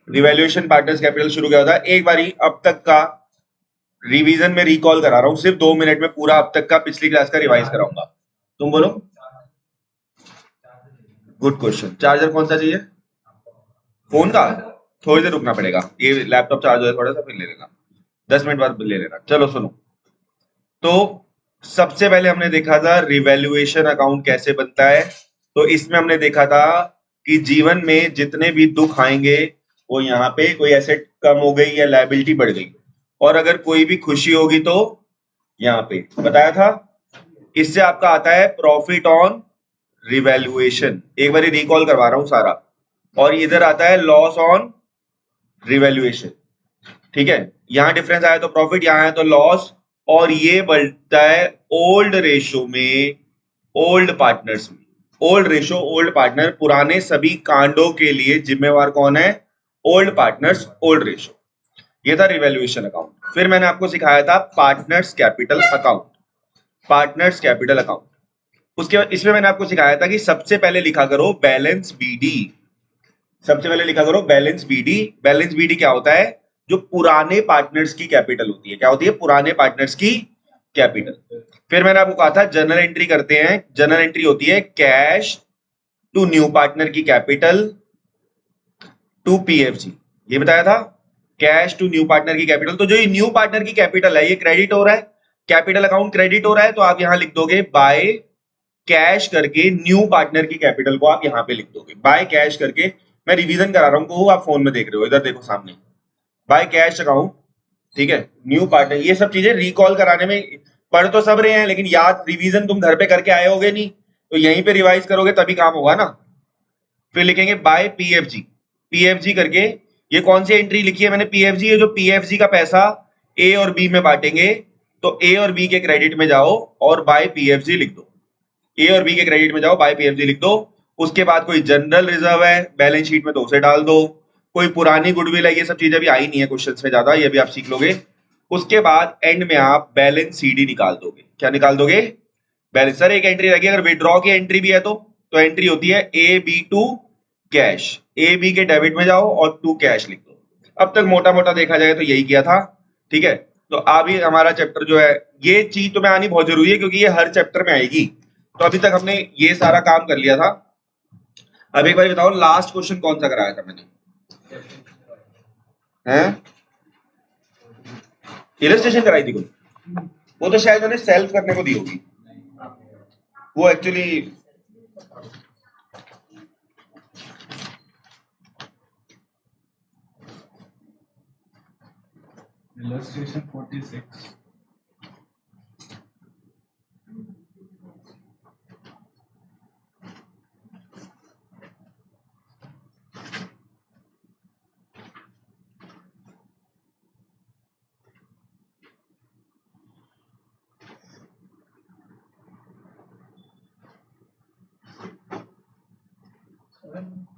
Revaluation partners capital शुरू किया था। एक बारी अब तक का रिवीजन में रिकॉल करा रहा हूं, सिर्फ 2 मिनट में पूरा अब तक का पिछली क्लास का रिवाइज कराऊंगा। तुम बोलो। Good question. चार्जर कौन सा चाहिए? फोन का? थोड़ी देर रुकना पड़ेगा, ये लैपटॉप चार्ज हो थोड़ा सा, फिर ले लेना, 10 मिनट बाद ले लेना। चलो सुनो, तो सबसे पहले हमने देखा था रिवैल्यूएशन अकाउंट कैसे बनता है। तो इसमें हमने देखा था कि जीवन में जितने भी दुख आएंगे वो यहाँ पे कोई एसेट कम हो गई या लायबिलिटी बढ़ गई, और अगर कोई भी खुशी होगी तो यहाँ पे बताया था। इससे आपका आता है प्रॉफिट ऑन रिवैल्यूएशन, एक बार रिकॉल करवा रहा हूं सारा, और इधर आता है लॉस ऑन रिवैल्यूएशन। ठीक है, यहां डिफरेंस आया तो प्रॉफिट, यहां है तो लॉस, और ये बढ़ता है ओल्ड रेशो में, ओल्ड पार्टनर्स में। ओल्ड रेशो, ओल्ड पार्टनर, पुराने सभी कांडों के लिए जिम्मेवार कौन है? Old partners, old ratio. ये था रिवैल्यूएशन अकाउंट। फिर मैंने आपको सिखाया था partners capital account, partners capital account. उसके बाद इसमें मैंने आपको सिखाया था कि सबसे पहले लिखा करो बैलेंस बीडी, सबसे पहले लिखा करो बैलेंस बीडी। बैलेंस बीडी क्या होता है? जो पुराने पार्टनर्स की कैपिटल होती है। क्या होती है? पुराने पार्टनर्स की कैपिटल। फिर मैंने आपको कहा था जनरल एंट्री करते हैं, जनरल एंट्री होती है कैश टू न्यू पार्टनर की कैपिटल टू पीएफजी, ये बताया था, कैश टू न्यू पार्टनर की कैपिटल। तो जो ये न्यू पार्टनर की कैपिटल है ये क्रेडिट हो रहा है, कैपिटल अकाउंट क्रेडिट हो रहा है, तो आप यहां लिख दोगे बाय कैश करके न्यू पार्टनर की कैपिटल को आप यहां पे लिख दोगे बाय कैश करके। मैं रिवीजन करा रहा हूं, आप फोन में देख रहे हो, इधर देखो सामने, बाय कैश अकाउंट। ठीक है, न्यू पार्टनर, ये सब चीजें रिकॉल कराने में पढ़ तो सब रहे हैं, लेकिन याद रिवीजन तुम घर पे करके आए होगे नहीं, तो यहीं पे रिवाइज करोगे तभी काम होगा ना। फिर लिखेंगे बाय पीएफजी, पीएफजी करके। ये कौन सी एंट्री लिखी है मैंने? पीएफजी है, जो पीएफजी का पैसा ए और बी में बांटेंगे, तो ए और बी के क्रेडिट में जाओ और बाय पीएफजी लिख दो। ए और बी के क्रेडिट में जाओ, बाय पीएफजी लिख दो। उसके बाद कोई जनरल रिजर्व है बैलेंस शीट में तो उसे डाल दो, कोई पुरानी गुडविल है, ये सब चीजें भी आई नहीं है क्वेश्चन में ज्यादा, ये भी आप सीख लोगे। उसके बाद एंड में आप बैलेंस सीडी निकाल दोगे। क्या निकाल दोगे? बैलेंस। सर एक एंट्री लगी, अगर विड्रॉ की एंट्री भी है तो एंट्री होती है A B to cash, A B के डेबिट में जाओ और टू कैश लिख दो। अब तक मोटा मोटा देखा जाए तो यही किया था। ठीक है, तो अभी हमारा चैप्टर जो है, ये चीज तुम्हें आनी बहुत जरूरी है क्योंकि ये हर चैप्टर में आएगी। तो अभी तक हमने ये सारा काम कर लिया था। अब एक बार बताओ लास्ट क्वेश्चन कौन सा कराया था मैंने? हैं? इलस्ट्रेशन कराई थी कोई? वो तो शायद मैंने सेल्फ करने को दी होगी, वो एक्चुअली illustration 46.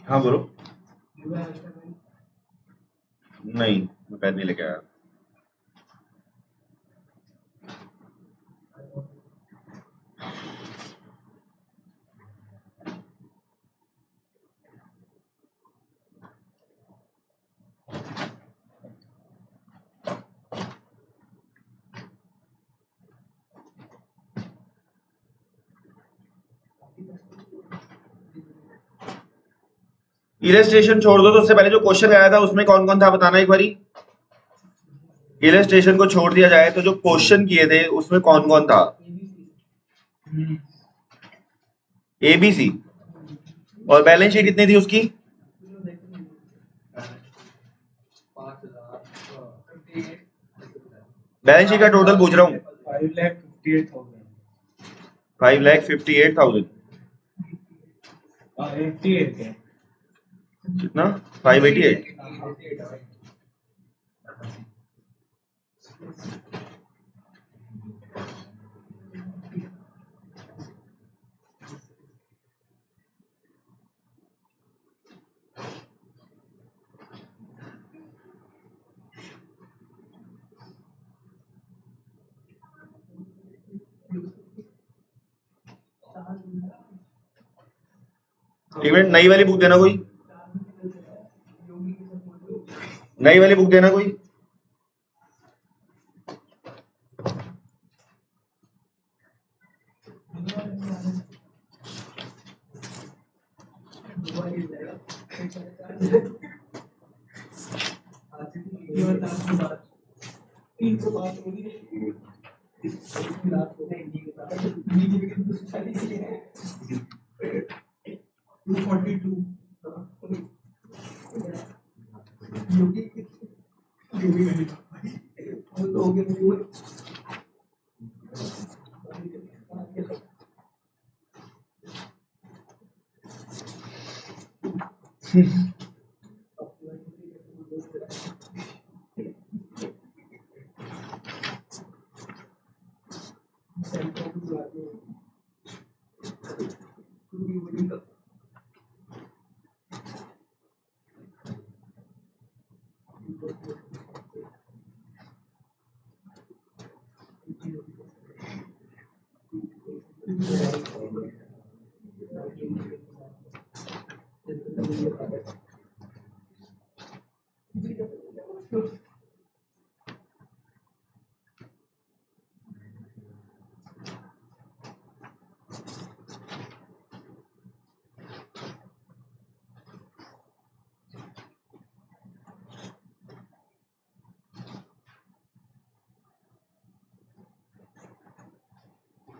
हाँ बोलो। नहीं, मैं पेन नहीं लेके आया। इलस्ट्रेशन छोड़ दो, तो उससे पहले जो क्वेश्चन आया था उसमें कौन कौन था बताना एक बारी। इलस्ट्रेशन को छोड़ दिया जाए तो जो क्वेश्चन किए थे उसमें कौन कौन था? एबीसी। और बैलेंस शीट कितनी थी उसकी? बैलेंस शीट का टोटल पूछ रहा हूँ। 5,58,000. 5,58,000 88 है. कितना? 588। एक मिनट, नई वाली बुक देना कोई। नई वाली बुक देना कोई।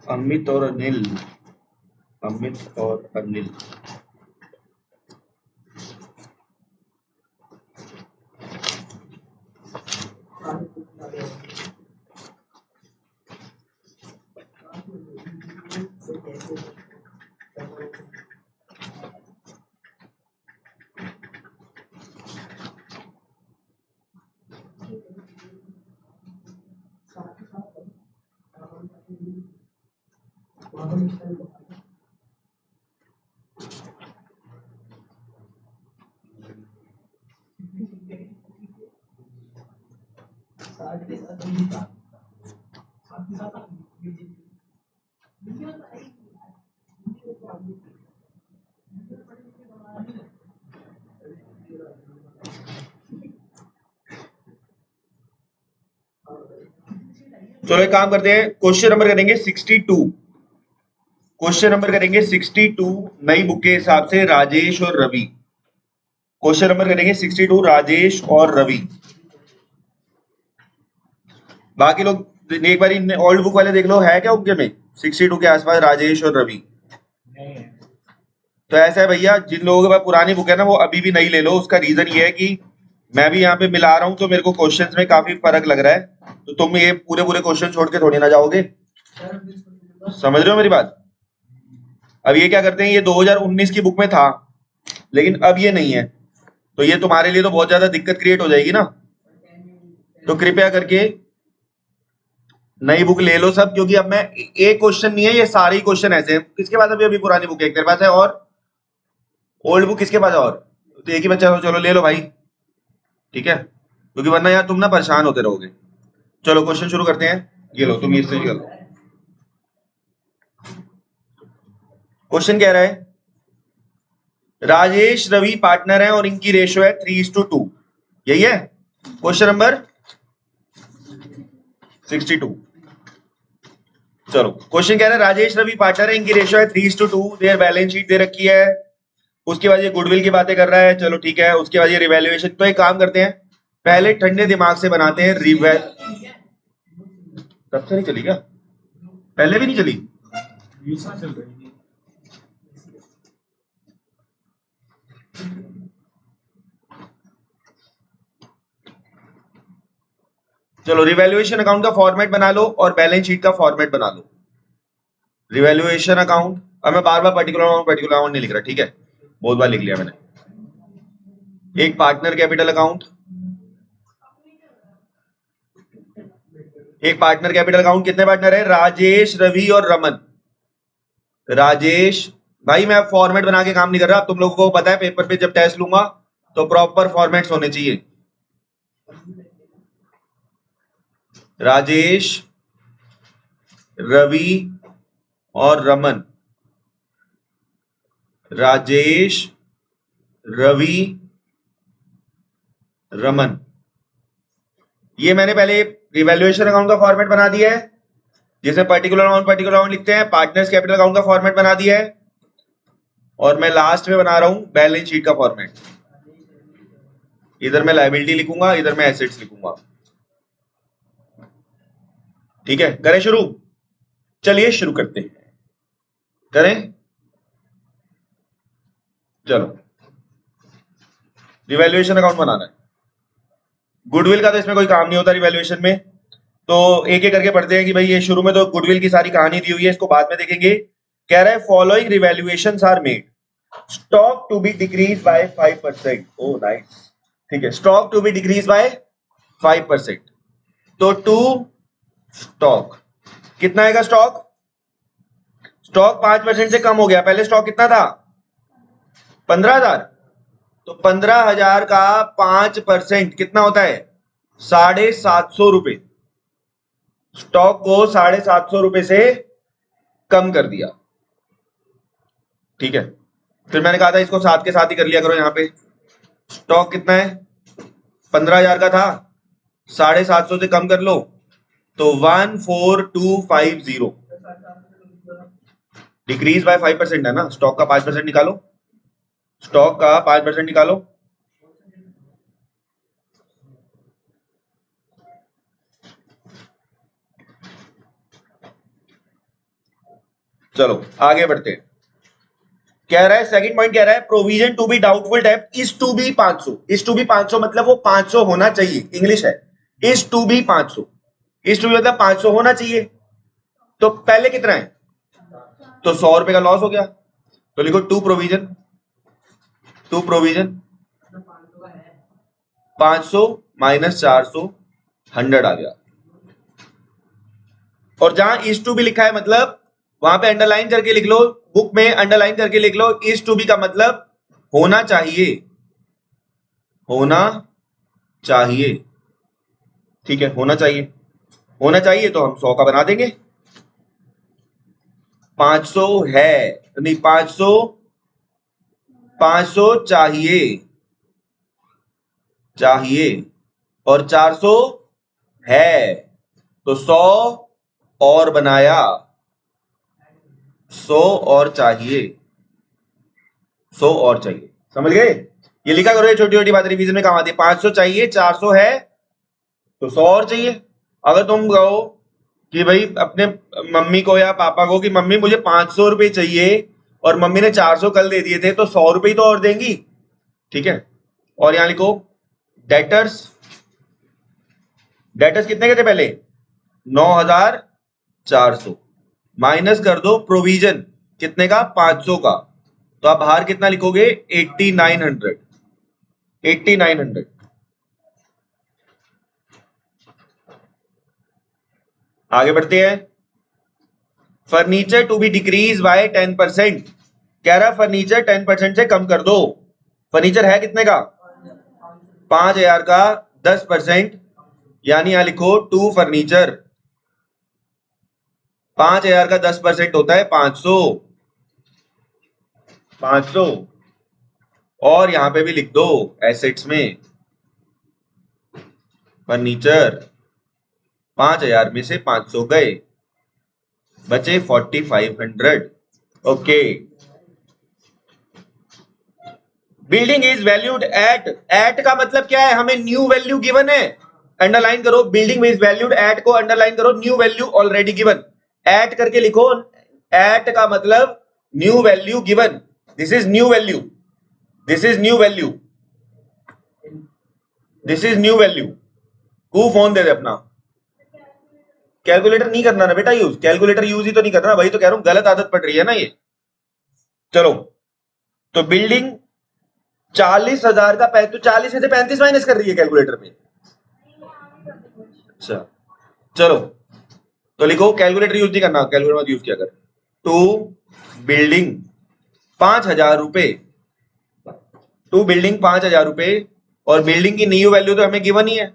अमित और अनिल, अमित और अनिल, चलो एक काम करते हैं, क्वेश्चन नंबर करेंगे 62। क्वेश्चन नंबर करेंगे 62 नई बुक के हिसाब से राजेश और रवि। क्वेश्चन नंबर करेंगे 62 राजेश और रवि। बाकी लोग एक बार ओल्ड बुक वाले देख लो, है क्या उनके में 62 के आसपास राजेश और रवि? तो ऐसा है भैया, जिन लोगों के पास पुरानी बुक है ना वो अभी भी नहीं ले लो। उसका रीजन ये है कि मैं भी यहाँ पे मिला रहा हूँ तो मेरे को क्वेश्चंस में काफी फर्क लग रहा है, तो तुम ये पूरे पूरे क्वेश्चन छोड़ के थोड़ी ना जाओगे। समझ रहे हो मेरी बात? अब ये क्या करते हैं, ये 2019 की बुक में था लेकिन अब ये नहीं है, तो ये तुम्हारे लिए तो बहुत ज्यादा दिक्कत क्रिएट हो जाएगी ना। तो कृपया करके नई बुक ले लो सब, क्योंकि अब मैं एक क्वेश्चन नहीं है, ये सारे ही क्वेश्चन ऐसे हैं। किसके पास अभी अभी पुरानी बुक है? तेरे पास है? और ओल्ड बुक किसके पास है? और तो एक ही बच्चा हो, चलो ले लो भाई, ठीक है, क्योंकि वरना यार तुम ना परेशान होते रहोगे। चलो क्वेश्चन शुरू करते हैं, ये लो तुम इससे कर लो। क्वेश्चन कह रहा है राजेश रवि पार्टनर है और इनकी रेशियो है 3:2, यही है क्वेश्चन नंबर 62। चलो क्वेश्चन कह रहा है राजेश रवि पार्टनर है, इनकी रेशियो है 3:2, देयर बैलेंस शीट दे रखी है, उसके बाद ये गुडविल की बातें कर रहा है, चलो ठीक है, उसके बाद ये रिवैल्यूएशन। तो एक काम करते हैं, पहले ठंडे दिमाग से बनाते हैं रिवैल। तब से नहीं चली क्या? पहले भी नहीं चली? चल रही है। चलो रिवैल्यूएशन अकाउंट का फॉर्मेट बना लो और बैलेंस शीट का फॉर्मेट बना लो। रिवैल्यूएशन अकाउंट, अब मैं बार बार पर्टिकुलर अमाउंट नहीं लिख रहा, ठीक है, बहुत बार लिख लिया मैंने। एक पार्टनर कैपिटल अकाउंट, एक पार्टनर कैपिटल अकाउंट, कितने पार्टनर है? राजेश रवि और रमन। राजेश भाई, मैं फॉर्मेट बना के काम नहीं कर रहा, तुम लोगों को पता है पेपर पे जब टेस्ट लूंगा तो प्रॉपर फॉर्मेट्स होने चाहिए। राजेश रवि और रमन, राजेश रवि रमन, ये मैंने पहले रिवैल्यूएशन अकाउंट का फॉर्मेट बना दिया है जिसमें पर्टिकुलर अमाउंट लिखते हैं, पार्टनर्स कैपिटल अकाउंट का फॉर्मेट बना दिया है, और मैं लास्ट में बना रहा हूं बैलेंस शीट का फॉर्मेट। इधर मैं लायबिलिटी लिखूंगा, इधर मैं एसेट्स लिखूंगा। ठीक है, करें शुरू? चलिए शुरू करते हैं, करें। चलो, रिवैल्यूएशन अकाउंट बनाना है। गुडविल का तो इसमें कोई काम नहीं होता रिवैल्यूएशन में, तो एक एक करके पढ़ते हैं कि भाई ये शुरू में तो गुडविल की सारी कहानी दी हुई है, इसको बाद में देखेंगे। कह रहा है following revaluations are made, stock to be decrease by 5%। Oh nice, ठीक है, stock to be decrease by 5%। तो टू स्टॉक कितना आएगा? स्टॉक 5% से कम हो गया। पहले स्टॉक कितना था? 15,000। तो 15,000 का 5% कितना होता है? 750 रुपए। स्टॉक को 750 रुपए से कम कर दिया। ठीक है, फिर मैंने कहा था इसको साथ के साथ ही कर लिया करो। यहां पे स्टॉक कितना है? 15,000 का था, 750 से कम कर लो तो 14,250। डिक्रीज बाय 5% है ना, स्टॉक का 5% निकालो, स्टॉक का 5% निकालो। चलो आगे बढ़ते हैं। कह रहा है सेकंड पॉइंट, कह रहा है प्रोविजन टू बी डाउटफुल डेब्ट is to be 500। Is to be 500 मतलब वो 500 होना चाहिए, इंग्लिश है is to be 500। Is to be मतलब 500 होना चाहिए। तो पहले कितना है? तो 100 रुपए का लॉस हो गया, तो लिखो टू प्रोविजन 500 माइनस 400, 100 आ गया। और जहां इज टू बी लिखा है मतलब वहां पे अंडरलाइन करके लिख लो, बुक में अंडरलाइन करके लिख लो, इज टू बी का मतलब होना चाहिए, होना चाहिए। ठीक है, होना चाहिए, होना चाहिए तो हम 100 का बना देंगे। 500 है नहीं, 500 चाहिए, चाहिए, और 400 है तो 100 और बनाया, 100 और चाहिए, 100 और चाहिए। समझ गए? ये लिखा करो, ये छोटी छोटी बात रिवीजन में काम आती है। 500 चाहिए, 400 है तो 100 और चाहिए। अगर तुम कहो कि भाई अपने मम्मी को या पापा को कि मम्मी मुझे 500 रुपए चाहिए और मम्मी ने 400 कल दे दिए थे, तो 100 रुपए ही तो और देंगी। ठीक है, और यहां लिखो डेटर्स, डेटर्स कितने के थे पहले? 9,400 माइनस कर दो प्रोविजन कितने का? 500 का, तो आप बाहर कितना लिखोगे? 8,900। 8,900। आगे बढ़ते हैं। Furniture to be decrease by 10%। कह रहा फर्नीचर 10% से कम कर दो। फर्नीचर है कितने का? 5,000 का 10%, यानी यहां लिखो टू फर्नीचर। 5,000 का 10% होता है 500। 500 और यहां पे भी लिख दो एसेट्स में फर्नीचर 5,000 में से 500 गए, बचे 4,500। Okay, building is valued at का मतलब क्या है? हमें न्यू वैल्यू गिवन है, अंडरलाइन करो। बिल्डिंग इज वैल्यूड एट को अंडरलाइन करो, new value already given, at करके लिखो। एट का मतलब new value given, this is new value, this is new value, this is new value. तू फोन दे दे अपना। कैलकुलेटर नहीं करना ना बेटा यूज, कैलकुलेटर यूज ही तो नहीं करना, वही तो कह रहा हूं, गलत आदत पड़ रही है ना ये। चलो, तो बिल्डिंग 40,000 का तो 40 में से 35 माइनस कर रही है कैलकुलेटर में। अच्छा चलो, तो लिखो कैलकुलेटर यूज नहीं करना, कैलकुलेटर मत यूज किया कर। टू बिल्डिंग 5,000 रुपए, टू बिल्डिंग 5,000 रुपए, और बिल्डिंग की न्यू वैल्यू तो हमें गिवन ही है।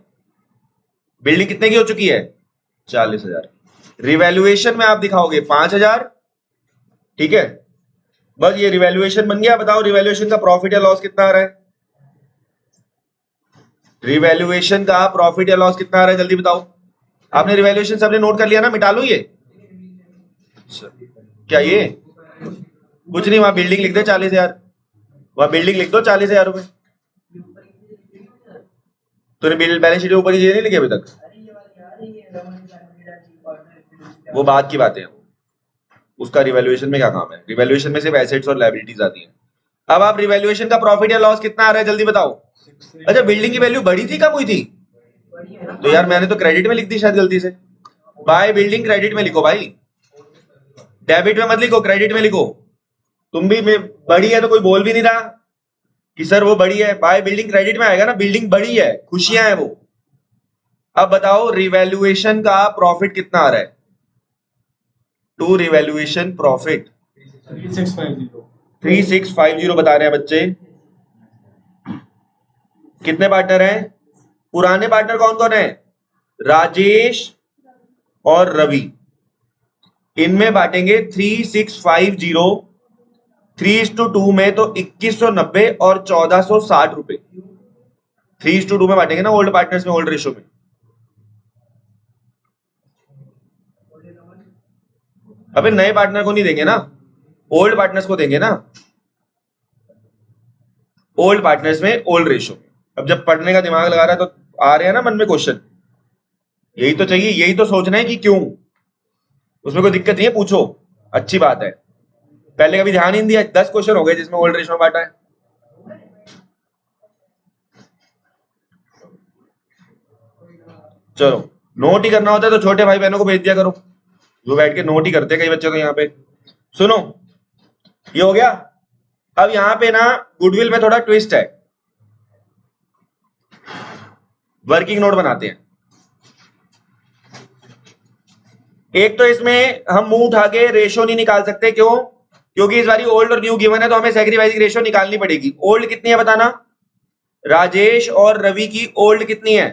बिल्डिंग कितने की हो चुकी है? 40,000। रिवैल्यूएशन में आप दिखाओगे 5,000। ठीक है, बस ये रिवैल्यूएशन बन गया। बताओ रिवैल्यूएशन का प्रॉफिट या लॉस कितना आ रहा है? रिवैल्यूएशन का प्रॉफिट या लॉस कितना आ रहा है जल्दी बताओ। आपने रिवैल्यूएशन सबने नोट कर लिया ना, मिटा लो ये। क्या ये कुछ नहीं, वहां बिल्डिंग लिख दे 40,000, वहां बिल्डिंग लिख दो 40,000 रुपए। तूने बिल बैलेंस शीट के ऊपर ये नहीं लिखे अभी तक? वो बाद की बातें हैं, उसका रिवैल्यूएशन में क्या काम है? रिवैल्यूएशन में सिर्फ एसेट्स और लायबिलिटीज आती हैं। अब आप रिवैल्यूएशन का प्रॉफिट या लॉस कितना आ रहा है जल्दी बताओ। अच्छा, बिल्डिंग की वैल्यू बढ़ी थी कम हुई थी? तो यार मैंने तो क्रेडिट में लिख दी शायद गलती से। बाय बिल्डिंग क्रेडिट में लिखो भाई, डेबिट में मत लिखो, क्रेडिट में लिखो। तुम भी बड़ी है तो कोई बोल भी नहीं रहा कि सर वो बड़ी है। बाय बिल्डिंग क्रेडिट में आएगा ना, बिल्डिंग बड़ी है, खुशियां हैं वो। अब बताओ रिवैल्यूएशन का प्रॉफिट कितना आ रहा है? टू रिवैल्यूएशन प्रॉफिट 3650 बता रहे हैं बच्चे। कितने पार्टनर हैं? पुराने पार्टनर कौन कौन है? राजेश और रवि। इनमें बांटेंगे 3650, 3:2 में तो 2190 और 1460 रुपए। 3:2 में बांटेंगे ना ओल्ड पार्टनर्स में, ओल्ड रेशो में। अबे नए पार्टनर को नहीं देंगे ना, ओल्ड पार्टनर्स को देंगे ना, ओल्ड पार्टनर्स में ओल्ड रेशो। अब जब पढ़ने का दिमाग लगा रहा है तो आ रहे हैं ना मन में क्वेश्चन, यही तो चाहिए, यही तो सोचना है कि क्यों। उसमें कोई दिक्कत नहीं है, पूछो, अच्छी बात है। पहले कभी ध्यान ही नहीं दिया, 10 क्वेश्चन हो गए जिसमें ओल्ड रेशो में बांटा है। चलो, नोट ही करना होता है तो छोटे भाई बहनों को भेज दिया करो, जो बैठ के नोट ही करते हैं कई बच्चे तो यहाँ पे। सुनो, ये हो गया। अब यहाँ पे ना गुडविल में थोड़ा ट्विस्ट है, वर्किंग नोट बनाते हैं। एक तो इसमें हम मुंह उठा के रेशो नहीं निकाल सकते, क्यों? क्योंकि इस बारी ओल्ड और न्यू गिवन है तो हमें सैक्रिफाइसिंग रेशो निकालनी पड़ेगी। ओल्ड कितनी है बताना, राजेश और रवि की ओल्ड कितनी है?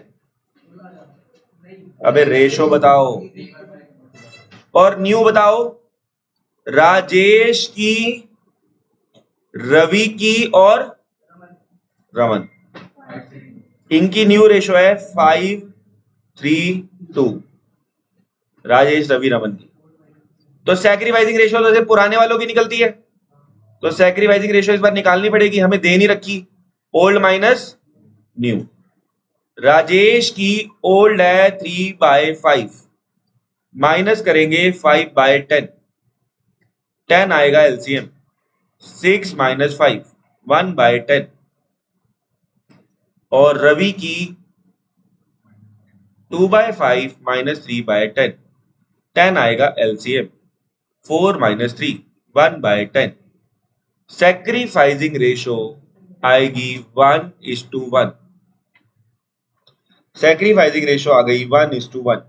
अबे रेशो बताओ। और न्यू बताओ, राजेश की, रवि की और रमन, इनकी न्यू रेशो है 5:3:2, राजेश रवि रमन की। तो सैक्रिफाइसिंग रेशो तो सिर्फ पुराने वालों की निकलती है, तो सैक्रिफाइसिंग रेशो इस बार निकालनी पड़ेगी, हमें दे नहीं रखी। Old minus new. राजेश की ओल्ड है 3/5, माइनस करेंगे 5/10, 10 आएगा एलसीएम, 6 - 5 1/10। और रवि की 2/5 - 3/10, 10 आएगा एलसीएम, 4 - 3 1/10। सैक्रिफाइसिंग रेशो आएगी 1:1। सैक्रिफाइसिंग रेशो आ गई 1:1।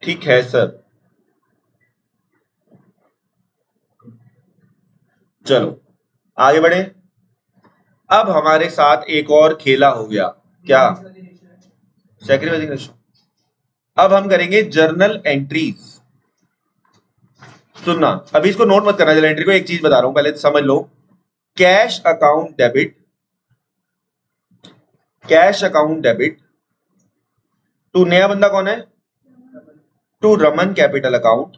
ठीक है सर। चलो आगे बढ़े। अब हमारे साथ एक और खेला हो गया, क्या? Sacrificing ratio. अब हम करेंगे जर्नल एंट्रीज। सुनना, अभी इसको नोट मत करना, जर्नल एंट्री को एक चीज बता रहा हूं, पहले तो समझ लो। Cash account debit, cash account debit to नया बंदा कौन है? To Raman capital account,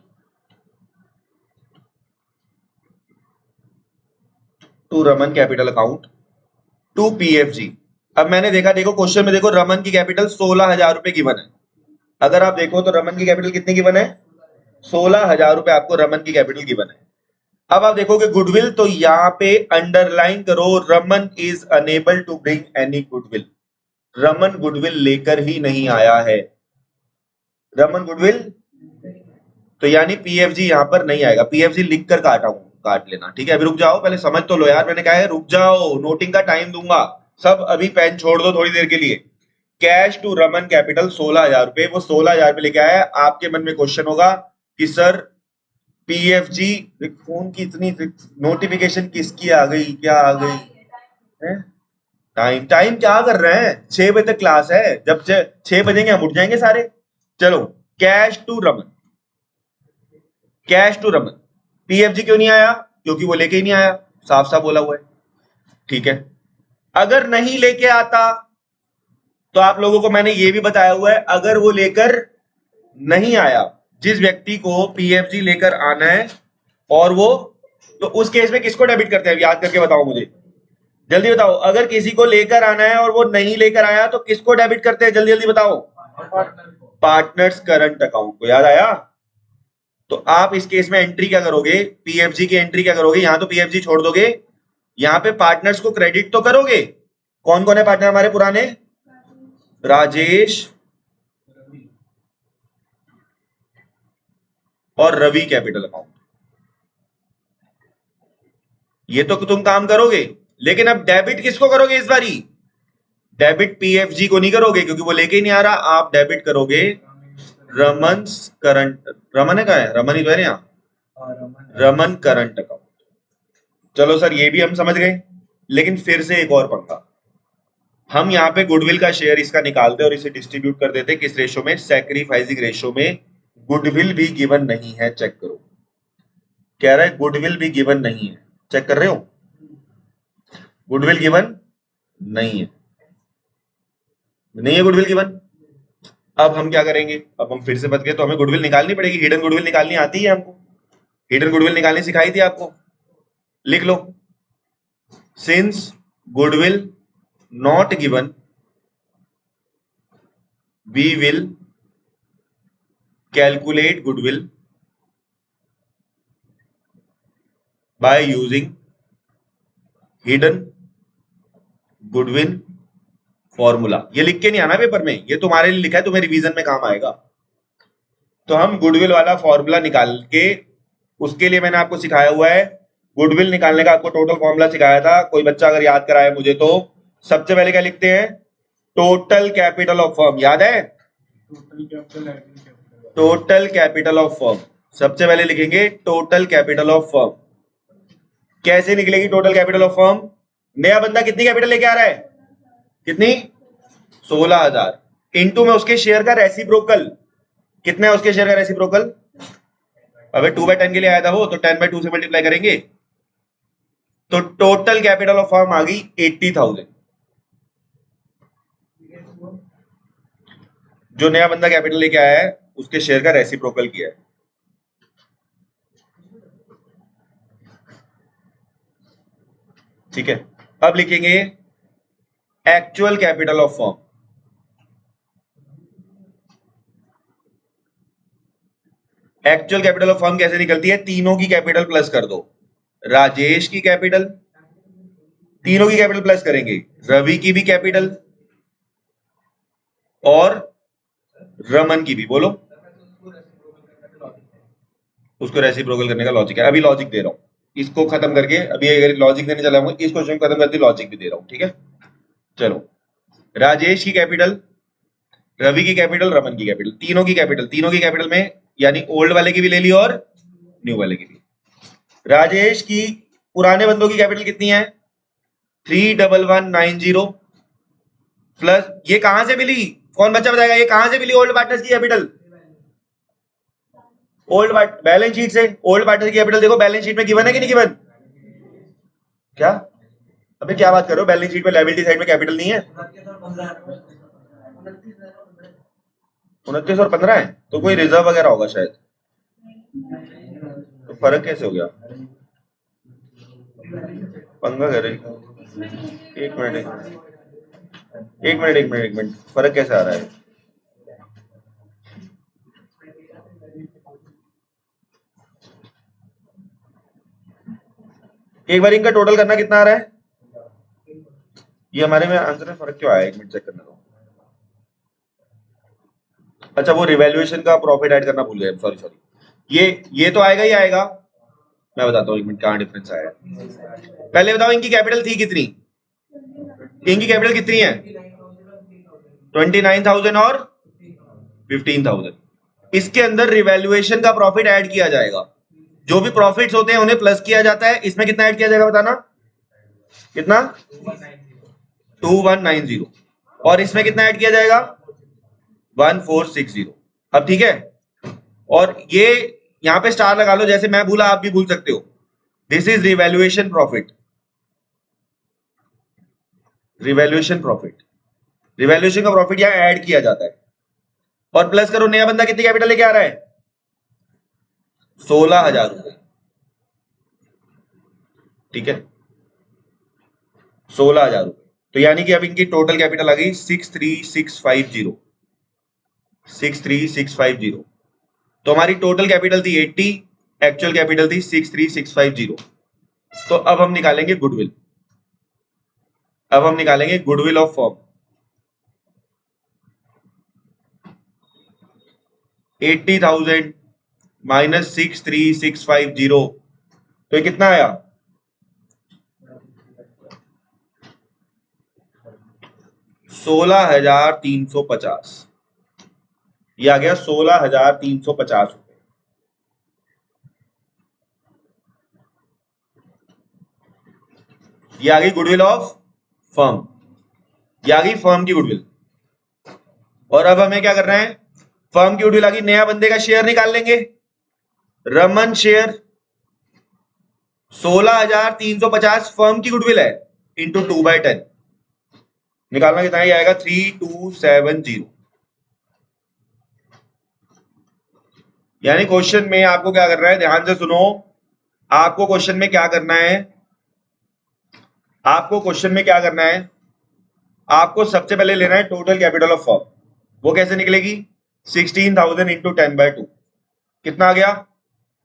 to Raman capital account to PFG. अब मैंने देखा, देखो क्वेश्चन में देखो, रमन की कैपिटल 16,000 रुपए गिवन है। अगर आप देखो तो रमन की कैपिटल कितनी गिवन है? 16,000 रुपए आपको रमन की कैपिटल गिवन है। अब आप देखोगे गुडविल, तो यहां पे अंडरलाइन करो, Raman is unable to bring any goodwill. Raman goodwill लेकर ही नहीं आया है, रमन गुडविल, तो यानी पीएफजी यहां पर नहीं आएगा। पीएफजी लिख कर काट लेना, ठीक है? अभी रुक जाओ, पहले समझ तो लो यार, मैंने कहा है रुक जाओ, नोटिंग का टाइम दूंगा। सब अभी पेन छोड़ दो थोड़ी देर के लिए। कैश टू रमन कैपिटल 16,000 रुपए, वो 16,000 रुपए लेके आया। आपके मन में क्वेश्चन होगा कि सर पीएफजी, फोन की इतनी नोटिफिकेशन किसकी आ गई, क्या आ गई है? टाइम टाइम क्या कर रहे हैं? 6 बजे तक क्लास है, जब 6 बजेंगे हम उठ जाएंगे सारे। चलो, cash to Raman, cash to Raman. PFG क्यों नहीं आया? क्योंकि वो लेके ही नहीं आया, साफ साफ बोला हुआ है, ठीक है? अगर नहीं लेके आता तो आप लोगों को मैंने ये भी बताया हुआ है, अगर वो लेकर नहीं आया, जिस व्यक्ति को पीएफजी लेकर आना है और वो, तो उस केस में किसको डेबिट करते हैं, याद करके बताओ मुझे, जल्दी बताओ। अगर किसी को लेकर आना है और वो नहीं लेकर आया तो किसको डेबिट करते हैं, जल्दी जल्दी बताओ। पार्टनर्स करंट अकाउंट को, याद आया। तो आप इस केस में एंट्री क्या करोगे, पीएफजी की एंट्री क्या करोगे, यहां तो पीएफजी छोड़ दोगे, यहां पे पार्टनर्स को क्रेडिट तो करोगे। कौन कौन है पार्टनर हमारे पुराने, राजेश और रवि कैपिटल अकाउंट, ये तो तुम काम करोगे। लेकिन अब डेबिट किसको करोगे इस बारी, डेबिट पीएफजी को नहीं करोगे क्योंकि वो लेके ही नहीं आ रहा, आप डेबिट करोगे रमन करंट, रमन है, कहा है रमन ही तो है यहाँ, रमन करंट अकाउंट। चलो सर ये भी हम समझ गए, लेकिन फिर से एक और पंगा, हम यहाँ पे गुडविल का शेयर इसका निकालते और इसे डिस्ट्रीब्यूट कर देते किस रेशो में, सैक्रिफाइसिंग रेशो में। गुडविल भी गिवन नहीं है, चेक करो, कह रहा है गुडविल भी गिवन नहीं है, चेक कर रहे हो, गुडविल गिवन नहीं है, नहीं है गुडविल गिवन। अब हम क्या करेंगे, अब हम फिर से बच गए तो हमें गुडविल निकालनी पड़ेगी, हिडन गुडविल निकालनी आती है हमको, हिडन गुडविल निकालनी सिखाई थी आपको, लिख लो, since goodwill not given we will calculate goodwill by using hidden goodwill formula. ये लिख के नहीं आना पेपर में, ये तुम्हारे लिए लिखा है, तुम्हें रिवीजन में काम आएगा। तो हम गुडविल वाला फॉर्मूला निकाल के, उसके लिए मैंने आपको सिखाया हुआ है, गुडविल निकालने का आपको टोटल फॉर्मूला सिखाया था, कोई बच्चा अगर याद कराए मुझे तो। सबसे पहले क्या लिखते हैं, टोटल कैपिटल ऑफ फर्म, याद है, टोटल कैपिटल ऑफ फर्म, सबसे पहले लिखेंगे टोटल कैपिटल ऑफ फर्म। कैसे निकलेगी टोटल कैपिटल ऑफ फर्म, नया बंदा कितनी कैपिटल लेके आ रहा है, कितनी, 16,000, इनटू में उसके शेयर का रेसिप्रोकल, कितना है उसके शेयर का रेसिप्रोकल, अबे 2/10 के लिए आया था वो, तो 10/2 से मल्टीप्लाई करेंगे, तो टोटल कैपिटल ऑफ फर्म आ गई 80,000। जो नया बंदा कैपिटल लेके आया है उसके शेयर का रेसिप्रोकल किया है। ठीक है, अब लिखेंगे actual capital of firm. Actual capital of firm कैसे निकलती है, तीनों की कैपिटल प्लस कर दो, राजेश की कैपिटल, तीनों की कैपिटल प्लस करेंगे, रवि की भी कैपिटल और रमन की भी, बोलो उसको रेसिप्रोकल करने का लॉजिक है, अभी लॉजिक दे रहा हूं, इसको खत्म करके अभी अगर लॉजिक देने चला हूं, इस क्वेश्चन खत्म करके लॉजिक भी दे रहा हूं, ठीक है। चलो, राजेश की कैपिटल, रवि की कैपिटल, रमन की कैपिटल, तीनों की कैपिटल, तीनों की कैपिटल में यानी ओल्ड वाले की भी ले ली और न्यू वाले की भी। राजेश की पुराने बंदों की कैपिटल कितनी है, 31190 प्लस, ये कहां से मिली, कौन बच्चा बताएगा, ये कहां से मिली ओल्ड पार्टनर्स की कैपिटल, ओल्ड बैलेंस शीट से। ओल्ड पार्टनर की कैपिटल देखो बैलेंस शीट में गिवन है कि नहीं गिवन, क्या, अबे क्या बात कर रहे हो, बैलेंस शीट में लायबिलिटी साइड में कैपिटल नहीं है, 29 और 15 है, तो कोई रिजर्व वगैरह होगा शायद, तो फर्क कैसे हो गया, पंगा कर रही, एक मिनट, फर्क कैसे आ रहा है, एक बार इनका टोटल करना कितना आ रहा है, ये हमारे में आंसर में फर्क क्यों आया, एक मिनट चेक करना दो। अच्छा वो रिवैल्यूएशन का प्रॉफिट ऐड करना भूल गए, सॉरी, ये तो आएगा ही आएगा, मैं बताता हूँ एक मिनट कहाँ डिफरेंस आया। पहले बताओ इनकी कैपिटल थी कितनी, इनकी कैपिटल कितनी है, 29,000 और 15,000, इसके अंदर रिवैल्यूएशन का प्रॉफिट ऐड किया जाएगा, जो भी प्रॉफिट्स होते हैं उन्हें प्लस किया जाता है, इसमें कितना ऐड किया जाएगा बताना, कितना, 2190, और इसमें कितना ऐड किया जाएगा, 1460। अब ठीक है, और ये यहां पे स्टार लगा लो, जैसे मैं भूला आप भी भूल सकते हो, this is revaluation profit, revaluation profit, revaluation का प्रॉफिट यहां ऐड किया जाता है और प्लस करो नया बंदा कितनी कैपिटल लेके आ रहा है 16,000 रुपए, ठीक है 16,000 रुपए। तो यानी कि अब इनकी टोटल कैपिटल आ गई 63,650, 63,650। तो हमारी टोटल कैपिटल थी 80, एक्चुअल कैपिटल थी 63,650। तो अब हम निकालेंगे गुडविल, अब हम निकालेंगे गुडविल ऑफ फर्म। 80,000 माइनस 63,650, तो ये कितना आया 16,350, ये आ गया 16,350 रुपए। ये आ गई गुडविल ऑफ फर्म, ये आ गई फर्म की गुडविल। और अब हमें क्या करना है, फर्म की गुडविल आ गई, नया बंदे का शेयर निकाल लेंगे। रमन शेयर 16,350 फर्म की गुडविल है इंटू 2/10, निकालना कितना ही आएगा 3270। यानी क्वेश्चन में आपको क्या करना है, ध्यान से सुनो, आपको क्वेश्चन में क्या करना है, आपको क्वेश्चन में क्या करना है, आपको सबसे पहले लेना है टोटल कैपिटल ऑफ फर्म। वो कैसे निकलेगी 16,000 इंटू 10/2, कितना आ गया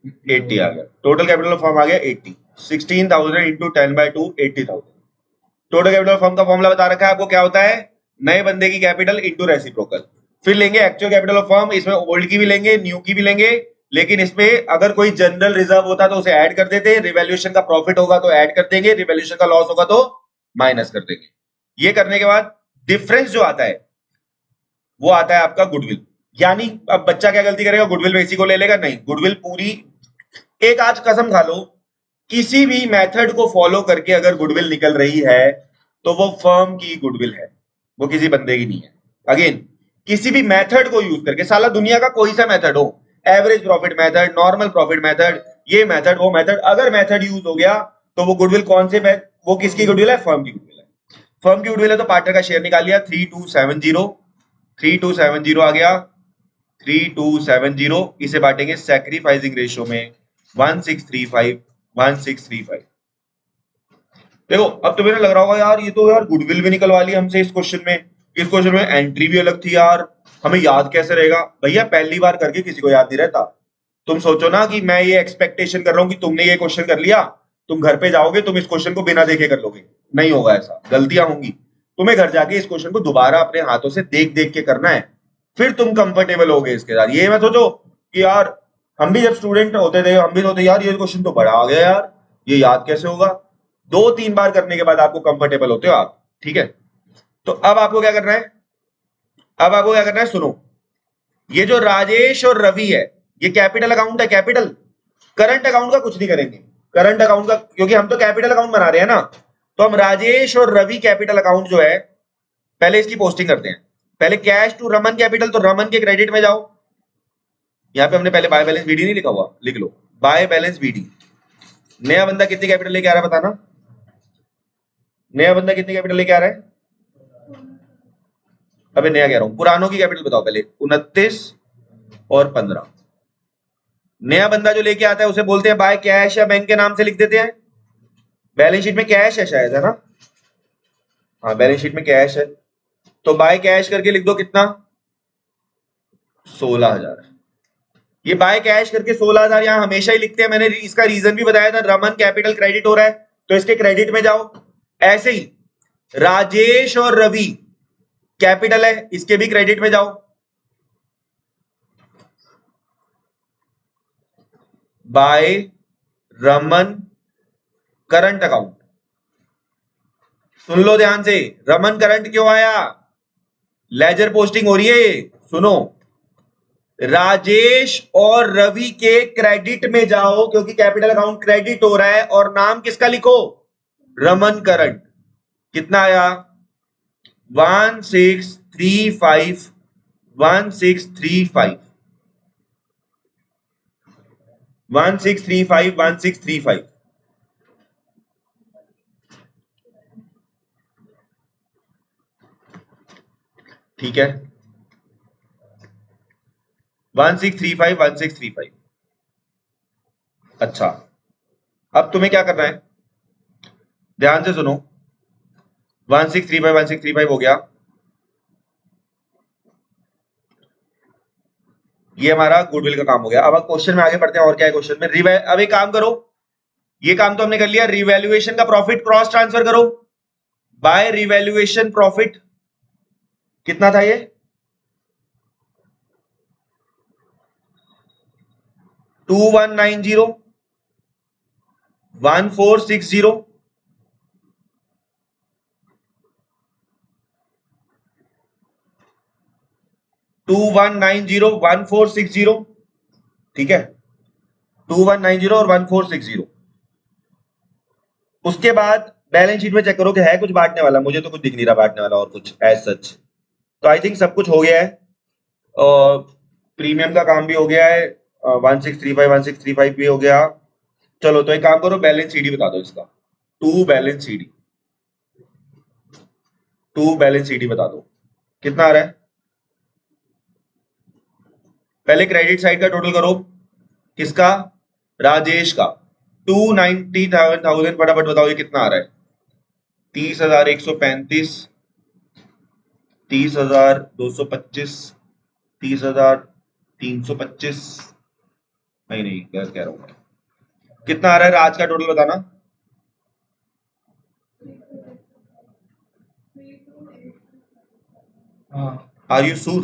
80 आ गया। टोटल कैपिटल ऑफ फर्म आ गया 80, 16,000 into 10/2 80,000। Total capital of firm का फॉर्मूला बता रखा है आपको, क्या होता है नए बंदे की कैपिटल इंटू रेसिप्रोकल। फिर लेंगे एक्चुअल कैपिटल ऑफ फर्म, इसमें ओल्ड की भी लेंगे न्यू की भी लेंगे, लेकिन इसमें अगर कोई जनरल रिजर्व होता तो उसे ऐड कर देते, रिवैल्यूएशन का प्रॉफिट होगा तो ऐड कर देंगे, रिवैल्यूएशन का लॉस होगा तो माइनस कर देंगे। ये करने के बाद डिफरेंस जो आता है वो आता है आपका गुडविल। यानी अब बच्चा क्या गलती करेगा, गुडविल में इसी को ले लेगा, नहीं, गुडविल पूरी, एक आज कसम खा लो किसी भी मेथड को फॉलो करके अगर गुडविल निकल रही है तो वो फर्म की गुडविल है, वो किसी बंदे की नहीं है। अगेन किसी भी मेथड को यूज करके, साला दुनिया का कोई सा मेथड हो, average profit method, normal profit method, ये मेथड वो मेथड, अगर मेथड यूज हो गया तो वो गुडविल कौन से वो किसकी गुडविल है, फर्म की गुडविल है। फर्म की गुडविल है तो पार्टनर का शेयर निकाल लिया 3270, 3270 आ गया 3270, इसे बांटेंगे सैक्रिफाइसिंग रेशियो में 1635, 1635। देखो अब तुम्हें लग रहा होगा यार ये तो यार गुडविल भी निकलवा ली हमसे इस क्वेश्चन में, इस क्वेश्चन में एंट्री भी अलग थी यार, हमें याद कैसे रहेगा। भैया पहली बार करके किसी को याद नहीं रहता। तुम सोचो ना कि मैं ये एक्सपेक्टेशन कर रहा हूं कि तुमने ये क्वेश्चन कर लिया, तुम घर पे जाओगे तुम इस क्वेश्चन को बिना देखे कर लोगे, नहीं होगा ऐसा, गलतियां होंगी। तुम्हें घर जाके इस क्वेश्चन को दोबारा अपने हाथों से देख देख के करना है, फिर तुम कंफर्टेबल होगे इसके साथ। ये मत सोचो कि यार हम भी जब स्टूडेंट होते थे हम भी सोचते यार ये क्वेश्चन तो बड़ा आ गया यार, ये याद कैसे होगा। 2-3 बार करने के बाद आपको कंफर्टेबल होते हो आप, ठीक है। तो अब आपको क्या करना है, अब आपको क्या करना है, सुनो, ये जो राजेश और रवि है ये कैपिटल अकाउंट है, कैपिटल। करंट अकाउंट का कुछ नहीं करेंगे, करंट अकाउंट का, क्योंकि हम तो कैपिटल अकाउंट बना रहे हैं ना, तो हम राजेश और रवि कैपिटल अकाउंट जो है पहले इसकी पोस्टिंग करते हैं। पहले कैश टू रमन कैपिटल, तो रमन के क्रेडिट में जाओ, यहां पे हमने पहले बाय बैलेंस बीडी नहीं लिखा हुआ, लिख लो बाय बैलेंस बीडी। नया बंदा कितनी कैपिटल लेके आ रहा है बताना, नया बंदा कितनी कैपिटल लेके आ रहा है, अबे नया कह रहा हूं, पुरानों की कैपिटल बताओ पहले, 29 और 15। नया बंदा जो लेके आता है उसे बोलते हैं बाय कैश या बैंक के नाम से लिख देते हैं। बैलेंस शीट में कैश है शायद, है ना, हाँ बैलेंस शीट में कैश है, तो बाय कैश करके लिख दो कितना 16,000। ये बाय कैश करके 16,000 यहां हमेशा ही लिखते हैं, मैंने इसका रीजन भी बताया था, रमन कैपिटल क्रेडिट हो रहा है तो इसके क्रेडिट में जाओ। ऐसे ही राजेश और रवि कैपिटल है, इसके भी क्रेडिट में जाओ, बाय रमन करंट अकाउंट। सुन लो ध्यान से, रमन करंट क्यों आया, लेजर पोस्टिंग हो रही है ये, सुनो, राजेश और रवि के क्रेडिट में जाओ क्योंकि कैपिटल अकाउंट क्रेडिट हो रहा है, और नाम किसका लिखो, रमन करंट। कितना आया 1635, 1635, 1635, 1635। ठीक है, 1635 अच्छा, अब तुम्हें क्या करना है, ध्यान से सुनो, 1635 हो गया, ये हमारा गुडविल का काम हो गया। अब क्वेश्चन में आगे बढ़ते हैं, और क्या है क्वेश्चन में, अब एक काम करो, ये काम तो हमने कर लिया, रिवैल्यूएशन का प्रॉफिट क्रॉस ट्रांसफर करो, बाय रिवैल्यूएशन प्रॉफिट कितना था ये, 2190 1460 2190 1460, ठीक है, 2190 और 1460। उसके बाद बैलेंस शीट में चेक करो कि है कुछ बांटने वाला, मुझे तो कुछ दिख नहीं रहा बांटने वाला और कुछ एज सच, तो आई थिंक सब कुछ हो गया है, और प्रीमियम का काम भी हो गया है, 1635 भी हो गया। चलो तो एक काम करो, बैलेंस सीडी बता दो इसका, टू बैलेंस सीडी बता दो कितना आ रहा है। पहले क्रेडिट साइड का टोटल करो, किसका, राजेश का, 290,000 फटाफट बताओ ये कितना आ रहा है, 30,135, 30,225, 30,325, नहीं क्या कह रहा हूं मैं, कितना आ रहा है राज का टोटल बताना, हाँ आर यू श्योर,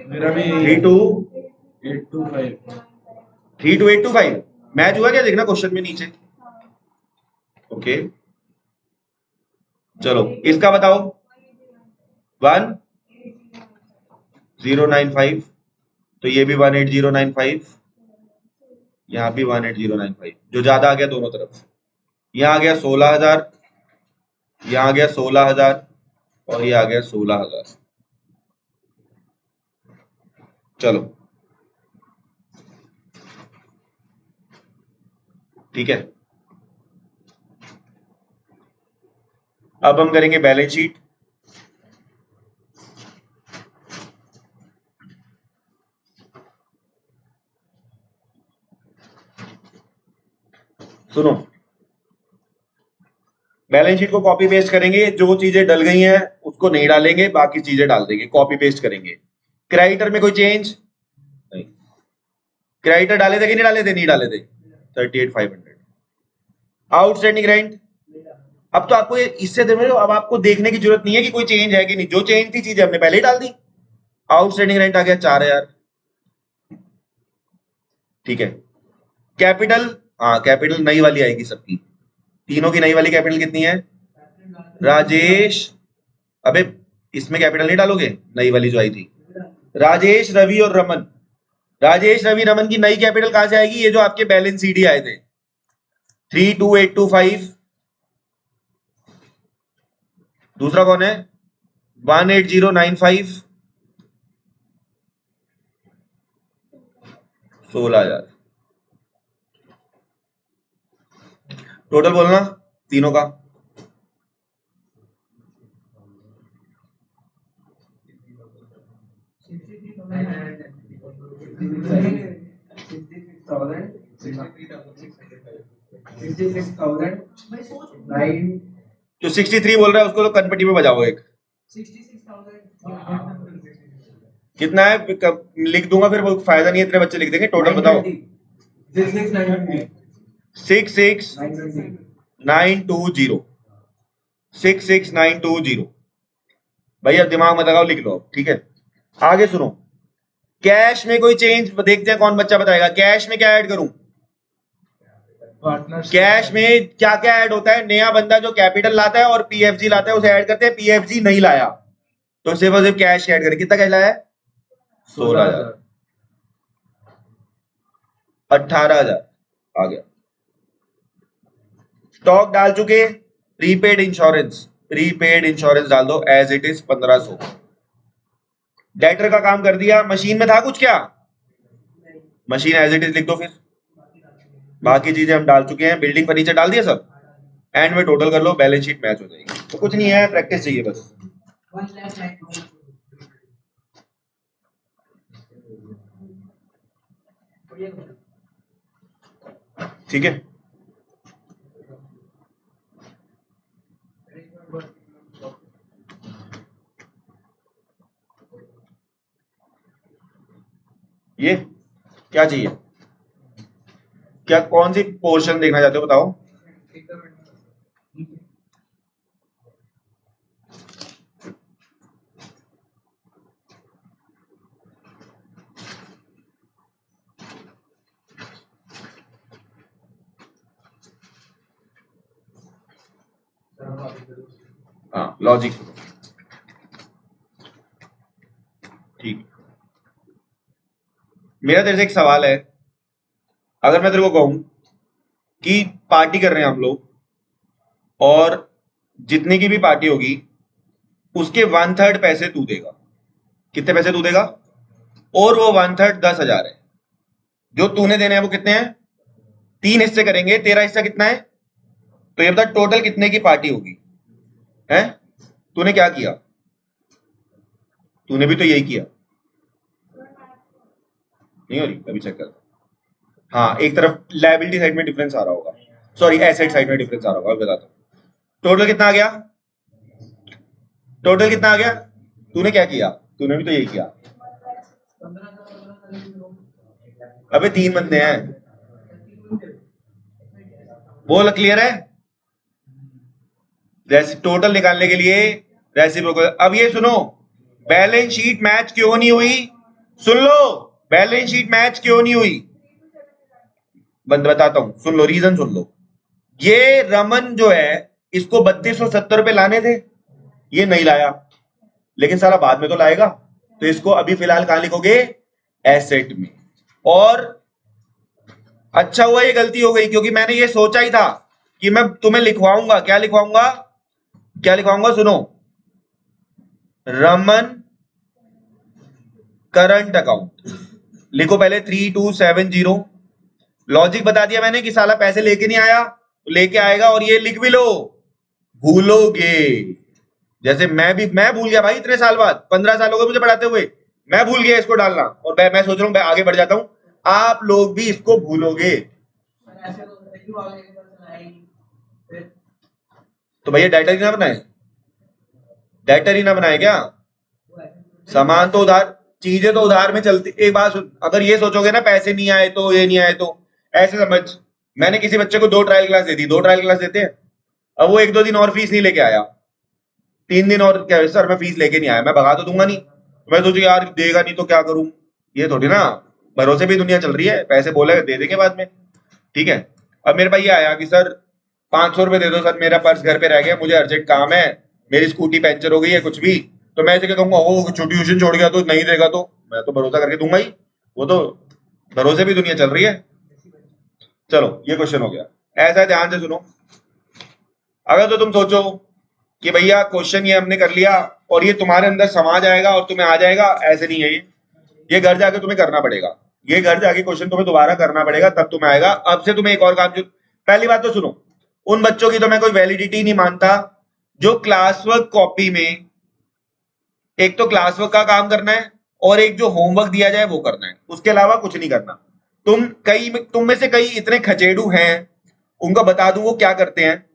मेरा भी 3285 825 मैच हुआ क्या, देखना क्वेश्चन में नीचे, ओके चलो इसका बताओ, 1095, तो ये भी 18095, यहाँ भी 18095, जो ज्यादा आ गया दोनों तरफ, यहाँ आ गया 16,000, यहाँ आ गया 16,000, और ये आ गया 16,000। चलो ठीक है, अब हम करेंगे बैलेंस शीट, सुनो, बैलेंस शीट को कॉपी पेस्ट करेंगे, जो चीजें डल गई हैं उसको नहीं डालेंगे, बाकी चीजें डाल देंगे, कॉपी पेस्ट करेंगे। क्रेडिटर में कोई चेंज नहीं, क्रेडिटर डाले थे कि नहीं डाले थे, नहीं डाले थे, 38,500। आउटस्टैंडिंग रेंट, अब तो आपको इससे अब आपको देखने की जरूरत नहीं है कि कोई चेंज है कि नहीं, जो चेंज थी चीजें हमने पहले ही डाल दी। आउटस्टैंडिंग रेंट आ गया 4,000, ठीक है। कैपिटल, हाँ कैपिटल नई वाली आएगी सबकी, तीनों की नई वाली कैपिटल कितनी है, राजेश, अबे इसमें कैपिटल नहीं डालोगे, नई वाली जो आई थी, राजेश रवि और रमन, राजेश रवि रमन की नई कैपिटल कहां से आएगी, ये जो आपके बैलेंस सीडी आए थे, 32,825, दूसरा कौन है, 18095, 16,000, टोटल बोलना तीनों का, जो 63 बोल रहा है उसको तो कनपट्टी में बजाओ एक, कितना है लिख दूंगा, फिर वो फायदा नहीं है, तेरे बच्चे लिख देंगे, टोटल बताओ, 66,920, 66,920, भैया दिमाग मत लगाओ, लिख लो, ठीक है। आगे सुनो, कैश में कोई चेंज देखते हैं, कौन बच्चा बताएगा, कैश में क्या ऐड करूं, कैश में क्या क्या ऐड होता है, नया बंदा जो कैपिटल लाता है और पीएफजी लाता है उसे ऐड करते हैं, पीएफजी नहीं लाया तो सिर्फ और सिर्फ कैश ऐड करें, कितना कैश लाया है, 16,000, 18,000 आ गया। स्टॉक डाल चुके, प्रीपेड इंश्योरेंस डाल दो एज इट इज 1,500। डेटर का काम कर दिया, मशीन में था कुछ क्या, मशीन एज इट इज लिख दो, फिर बाकी चीजें हम डाल चुके हैं, बिल्डिंग फर्नीचर डाल दिया सब, एंड में टोटल कर लो, बैलेंस शीट मैच हो जाएगी, तो कुछ नहीं है, प्रैक्टिस चाहिए बस। ठीक है, ये क्या चाहिए, क्या कौन सी पोर्शन देखना चाहते हो बताओ। हाँ लॉजिक, ठीक। मेरा तेरे से एक सवाल है, अगर मैं तेरे को कहूं कि पार्टी कर रहे हैं हम लोग और जितनी की भी पार्टी होगी उसके 1/3 पैसे तू देगा, कितने पैसे तू देगा, और वो 1/3 10,000 है, जो तूने देने हैं वो कितने हैं, 3 हिस्से करेंगे, तेरा हिस्सा कितना है, तो ये बता टोटल कितने की पार्टी होगी है। तूने क्या किया, तूने भी तो यही किया, नहीं हो रही, अभी चेक कर। हाँ एक तरफ लायबिलिटी साइड में डिफरेंस आ रहा होगा, सॉरी एसेट साइड में डिफरेंस आ रहा होगा, अब बताता हूँ। टोटल कितना आ गया, टोटल कितना आ गया, तूने क्या किया, तूने भी तो यही किया। अबे 3 बंदे हैं, बोल क्लियर है, टोटल निकालने के लिए रेसिप्रोकल। अब ये सुनो, बैलेंस शीट मैच क्यों नहीं हुई, सुन लो, बैलेंस शीट मैच क्यों नहीं हुई, बताता हूं, सुन लो रीजन सुन लो। ये रमन जो है इसको 3270 रुपए लाने थे, ये नहीं लाया, लेकिन साला बाद में तो लाएगा, तो इसको अभी फिलहाल कहां लिखोगे, एसेट में। और अच्छा हुआ ये गलती हो गई, क्योंकि मैंने ये सोचा ही था कि मैं तुम्हें लिखवाऊंगा, क्या लिखवाऊंगा, क्या लिखवाऊंगा, सुनो, रमन करंट अकाउंट लिखो पहले 3270। लॉजिक बता दिया मैंने कि साला पैसे लेके नहीं आया, तो लेके आएगा, और ये लिख भी लो, भूलोगे, जैसे मैं भूल गया भाई, इतने साल बाद 15 साल हो गए मुझे पढ़ाते हुए, मैं भूल गया इसको डालना, और मैं सोच रहा हूं मैं आगे बढ़ जाता हूं, आप लोग भी इसको भूलोगे। तो भैया डाइटर ही ना बनाए, डाइटर ही ना बनाए क्या, सामान तो उधार, चीजें तो उधार में चलती। एक बात सुन, अगर ये सोचोगे ना पैसे नहीं आए तो ये नहीं आए, तो ऐसे समझ, मैंने किसी बच्चे को 2 ट्रायल क्लास दे दी, 2 ट्रायल क्लास देते हैं, अब वो 1-2 दिन और फीस नहीं लेके आया, 3 दिन और क्या सर मैं फीस लेके नहीं आया, मैं भगा तो दूंगा नहीं, मैं सोचू यार देगा नहीं तो क्या करूं, ये थोड़ी ना, भरोसे भी दुनिया चल रही है, पैसे बोले दे देंगे बाद में, ठीक है। अब मेरे पास ये आया कि सर 500 रुपए दे दो सर, मेरा पर्स घर पे रह गया, मुझे अर्जेंट काम है, मेरी स्कूटी पंचर हो गई है कुछ भी, तो मैं इसे कहूंगा वो ट्यूशन छोड़ गया तो नहीं देगा, तो मैं तो भरोसा करके दूंगा ही, वो तो भरोसे भी दुनिया चल रही है। चलो ये क्वेश्चन हो गया, ऐसा ध्यान से सुनो, अगर तो तुम सोचो कि भैया क्वेश्चन ये हमने कर लिया और ये तुम्हारे अंदर समा जाएगा और तुम्हें आ जाएगा, ऐसे नहीं है ये घर जाके तुम्हें करना पड़ेगा, ये घर जाके क्वेश्चन तुम्हें दोबारा करना पड़ेगा, तब तुम्हें आएगा। अब से तुम्हें एक और काम, जो पहली बात तो सुनो, उन बच्चों की तो मैं कोई वैलिडिटी नहीं मानता जो क्लास वर्क कॉपी में, एक तो क्लास वर्क का काम करना है और एक जो होमवर्क दिया जाए वो करना है, उसके अलावा कुछ नहीं करना। तुम में से कई इतने खचेड़ू हैं, उनको बता दूं वो क्या करते हैं,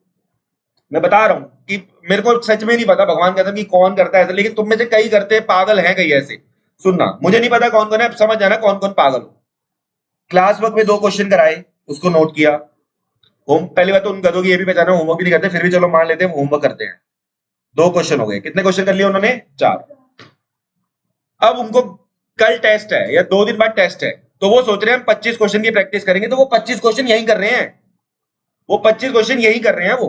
मैं बता रहा हूं कि मेरे को सच में नहीं पता, भगवान कहता कि कौन करता है ऐसा, लेकिन तुम में से कई करते हैं, पागल हैं कई ऐसे, सुनना, मुझे नहीं पता कौन कौन है, अब समझ जाना कौन कौन पागल हो। क्लास वर्क में 2 क्वेश्चन कराए, उसको नोट किया, होम, पहली बात तो उन गधों की ये भी पहचाना होमवर्क भी नहीं करते, फिर भी चलो मान लेते हैं होमवर्क करते हैं, 2 क्वेश्चन हो गए, कितने क्वेश्चन कर लिए उन्होंने, 4। अब उनको कल टेस्ट है या 2 दिन बाद टेस्ट है, तो वो सोच रहे हैं हम 25 क्वेश्चन की प्रैक्टिस करेंगे, तो वो 25 क्वेश्चन यही कर रहे हैं, वो 25 क्वेश्चन यही कर रहे हैं वो,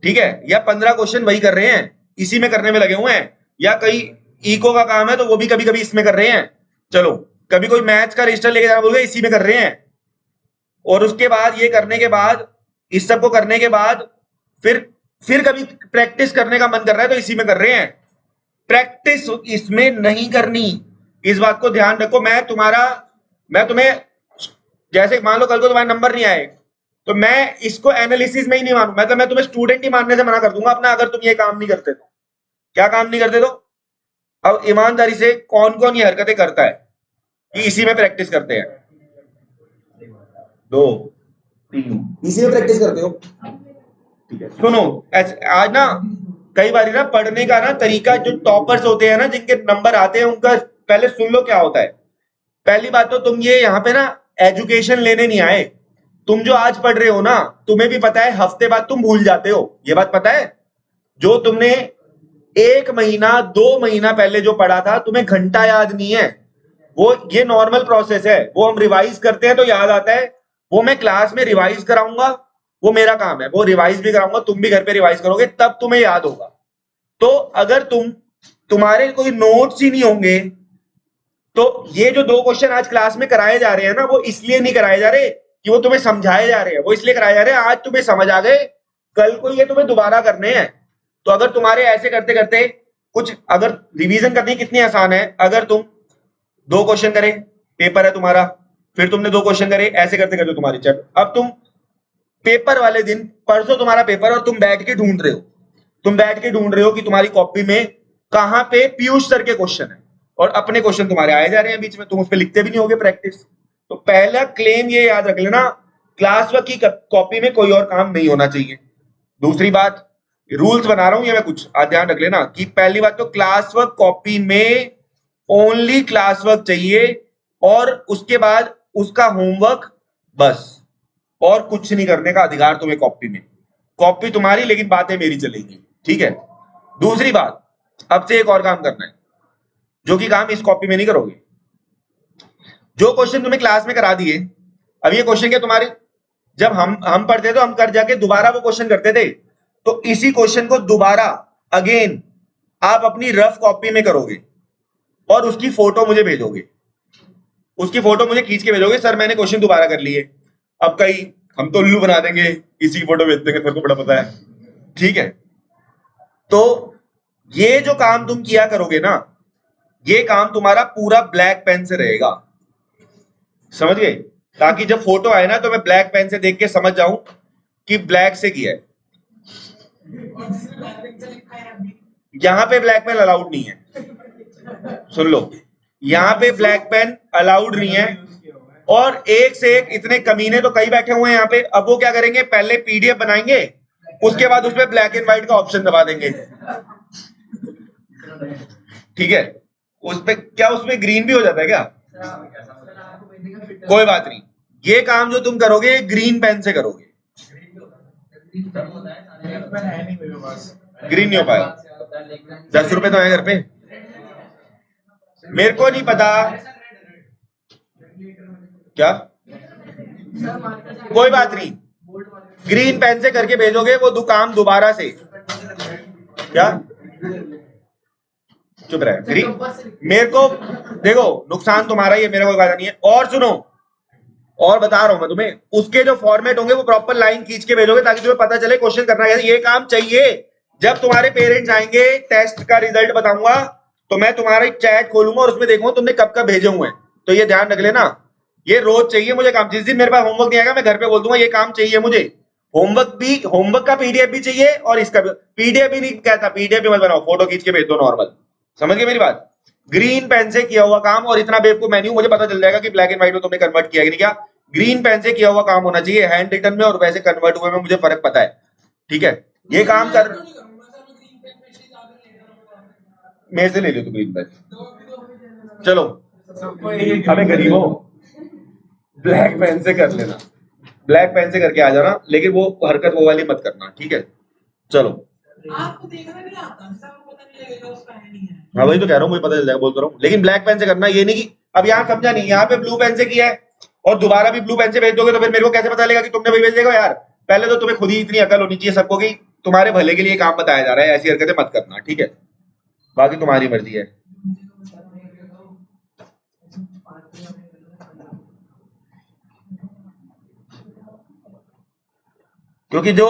ठीक है, या 15 क्वेश्चन वही कर रहे हैं, इसी में करने में लगे हुए हैं, या कई इको का काम है तो वो भी कभी कभी इसमें कर रहे हैं, चलो कभी कोई मैथ्स का रजिस्टर लेके जाना बोल गए, इसी में कर रहे हैं, और उसके बाद ये करने के बाद, इस सब को करने के बाद फिर कभी प्रैक्टिस करने का मन कर रहा है तो इसी में कर रहे हैं, प्रैक्टिस इसमें नहीं करनी, इस बात को ध्यान रखो। मैं तुम्हें जैसे मान लो कल को तुम्हारे नंबर नहीं आए तो मैं इसको एनालिसिस में ही नहीं मानू, मतलब मैं तुम्हें स्टूडेंट ही मानने से मना कर दूंगा अपना, अगर तुम ये काम नहीं करते तो, क्या काम नहीं करते? तो अब ईमानदारी से कौन कौन ये हरकतें करता है कि इसी में प्रैक्टिस करते हैं? 2 3 इसी में प्रैक्टिस करते हो। ठीक है, सुनो, आज ना कई बार ना पढ़ने का ना तरीका, जो टॉपर्स होते हैं ना, जिनके नंबर आते हैं, उनका पहले सुन लो क्या होता है। पहली बात तो तुम ये यहाँ पे ना एजुकेशन लेने नहीं आए। तुम जो आज पढ़ रहे हो ना, तुम्हें भी पता है हफ्ते बाद तुम भूल जाते हो, ये बात पता है। जो तुमने 1 महीना 2 महीना पहले जो पढ़ा था, तुम्हें घंटा याद नहीं है। वो ये नॉर्मल प्रोसेस है, वो हम रिवाइज करते हैं तो याद आता है। वो मैं क्लास में रिवाइज कराऊंगा, वो मेरा काम है, वो रिवाइज भी कराऊंगा, तुम भी घर पे रिवाइज करोगे, तब तुम्हें याद होगा। तो अगर तुम्हारे कोई नोट्स ही नहीं होंगे, तो ये जो 2 क्वेश्चन आज क्लास में कराए जा रहे हैं ना, वो इसलिए नहीं कराए जा रहे कि वो तुम्हें समझाए जा रहे हैं, वो इसलिए कराए जा रहे हैं आज तुम्हें समझ आ गए, कल को ये तुम्हें दोबारा करने हैं। तो अगर तुम्हारे ऐसे करते करते कुछ, अगर रिवीजन करनी कितनी आसान है, अगर तुम 2 क्वेश्चन करे, पेपर है तुम्हारा, फिर तुमने 2 क्वेश्चन करे, ऐसे करते करते तुम्हारी चट, अब तुम पेपर वाले दिन, परसों तुम्हारा पेपर, और तुम बैठ के ढूंढ रहे हो कि तुम्हारी कॉपी में कहां पे पीयूष सर के क्वेश्चन है, और अपने क्वेश्चन तुम्हारे आए जा रहे हैं बीच में, तुम उस पर लिखते भी नहीं होगे प्रैक्टिस। तो पहला क्लेम ये याद रख लेना, क्लास वर्क की कॉपी में कोई और काम नहीं होना चाहिए। दूसरी बात, रूल्स बना रहा हूं ये मैं कुछ, ध्यान रख लेना कि पहली बात तो क्लास वर्क कॉपी में ओनली क्लास वर्क चाहिए, और उसके बाद उसका होमवर्क, बस, और कुछ नहीं करने का अधिकार तुम्हें कॉपी में। कॉपी तुम्हारी, लेकिन बातें मेरी चलेंगी, ठीक है। दूसरी बात, अब से एक और काम करना है, जो कि काम इस कॉपी में नहीं करोगे। जो क्वेश्चन तुम्हें क्लास में करा दिए, अब ये क्वेश्चन क्या तुम्हारे, जब हम पढ़ते तो हम कर जाके दोबारा वो क्वेश्चन करते थे, तो इसी क्वेश्चन को दोबारा अगेन आप अपनी रफ कॉपी में करोगे, और उसकी फोटो मुझे भेजोगे, उसकी फोटो मुझे खींच के भेजोगे, सर मैंने क्वेश्चन दोबारा कर लिए। अब कई हम तो उल्लू बना देंगे, इसी की फोटो भेज देंगे, सर को बड़ा पता है, ठीक है। तो ये जो काम तुम किया करोगे ना, ये काम तुम्हारा पूरा ब्लैक पेन से रहेगा, समझ गए? ताकि जब फोटो आए ना, तो मैं ब्लैक पेन से देख के समझ जाऊं कि ब्लैक से किया है। यहां पे ब्लैक पेन अलाउड नहीं है, सुन लो, यहां पे ब्लैक पेन अलाउड नहीं है। और एक से एक इतने कमीने तो कई बैठे हुए हैं यहाँ पे। अब वो क्या करेंगे, पहले पीडीएफ बनाएंगे, उसके बाद उसमें ब्लैक एंड व्हाइट का ऑप्शन दबा देंगे, ठीक है। उस पे क्या, उसमें ग्रीन भी हो जाता है क्या? कोई बात नहीं, ये काम जो तुम करोगे ग्रीन पेन से करोगे। ग्रीन नहीं हो पाएगा, 10 रुपए तो है घर पे, मेरे को नहीं पता क्या, कोई बात नहीं, ग्रीन पेन से करके भेजोगे वो दुकान दोबारा से, क्या चुप रहे ग्रीन, मेरे को देखो नुकसान तुम्हारा ही है, मेरा कोई फायदा नहीं है। और सुनो, और बता रहा हूं मैं तुम्हें, उसके जो फॉर्मेट होंगे वो प्रॉपर लाइन खींच के भेजोगे, ताकि तुम्हें पता चले क्वेश्चन करना है। ये काम चाहिए, जब तुम्हारे पेरेंट्स आएंगे, टेस्ट का रिजल्ट बताऊंगा, तो मैं तुम्हारी चैट खोलूंगा और उसमें देखूंगा तुमने कब कब भेजे हुए हैं। तो ये ध्यान रख लेना, ये रोज चाहिए मुझे काम। जिस दिन मेरे पास होमवर्क नहीं आएगा, मैं घर पे बोल दूंगा ये काम चाहिए मुझे, होमवर्क का पीडीएफ भी चाहिए, और इसका भी। पीडीएफ भी नहीं कहता, पीडीएफ भी मत बनाओ, फोटो खींच के भेज दो नॉर्मल, समझ गए मेरी बात? ग्रीन पेन से किया हुआ काम, और इतना बेवकूफ मैं नहीं हूं, मुझे पता चल जाएगा कि ब्लैक एंड व्हाइट में तुमने कन्वर्ट किया कि नहीं किया। ग्रीन पेन से किया हुआ काम होना चाहिए, हैंड रिटन में और वैसे कन्वर्ट हुए में मुझे फर्क पता है, ठीक है। ये काम कर, मेरे से ले लो तो ग्रीन पेन, चलो। अबे गरीबो, ब्लैक पेन से कर लेना, ब्लैक पेन से करके आ जाना, लेकिन वो हरकत वो वाली मत करना, ठीक है। चलो, आपको देखना नहीं आता, सबको पता नहीं लगेगा उसका है नहीं है। हाँ वही तो कह रहा हूँ, मुझे पता चल जाएगा, बोल तो रहा हूँ, लेकिन ब्लैक पेन से करना। ये नहीं कि अब यहाँ समझा नहीं, यहाँ पे ब्लू पेन से किया है और दोबारा भी ब्लू पेन से भेज दोगे, तो फिर मेरे को कैसे पता चलेगा कि तुमने वही भेज देगा? यार पहले तो तुम्हें खुद ही इतनी अकल होनी चाहिए सबको कि तुम्हारे भले के लिए काम बताया जा रहा है, ऐसी हरकतें मत करना, ठीक है। बाकी तुम्हारी मर्जी है। क्योंकि जो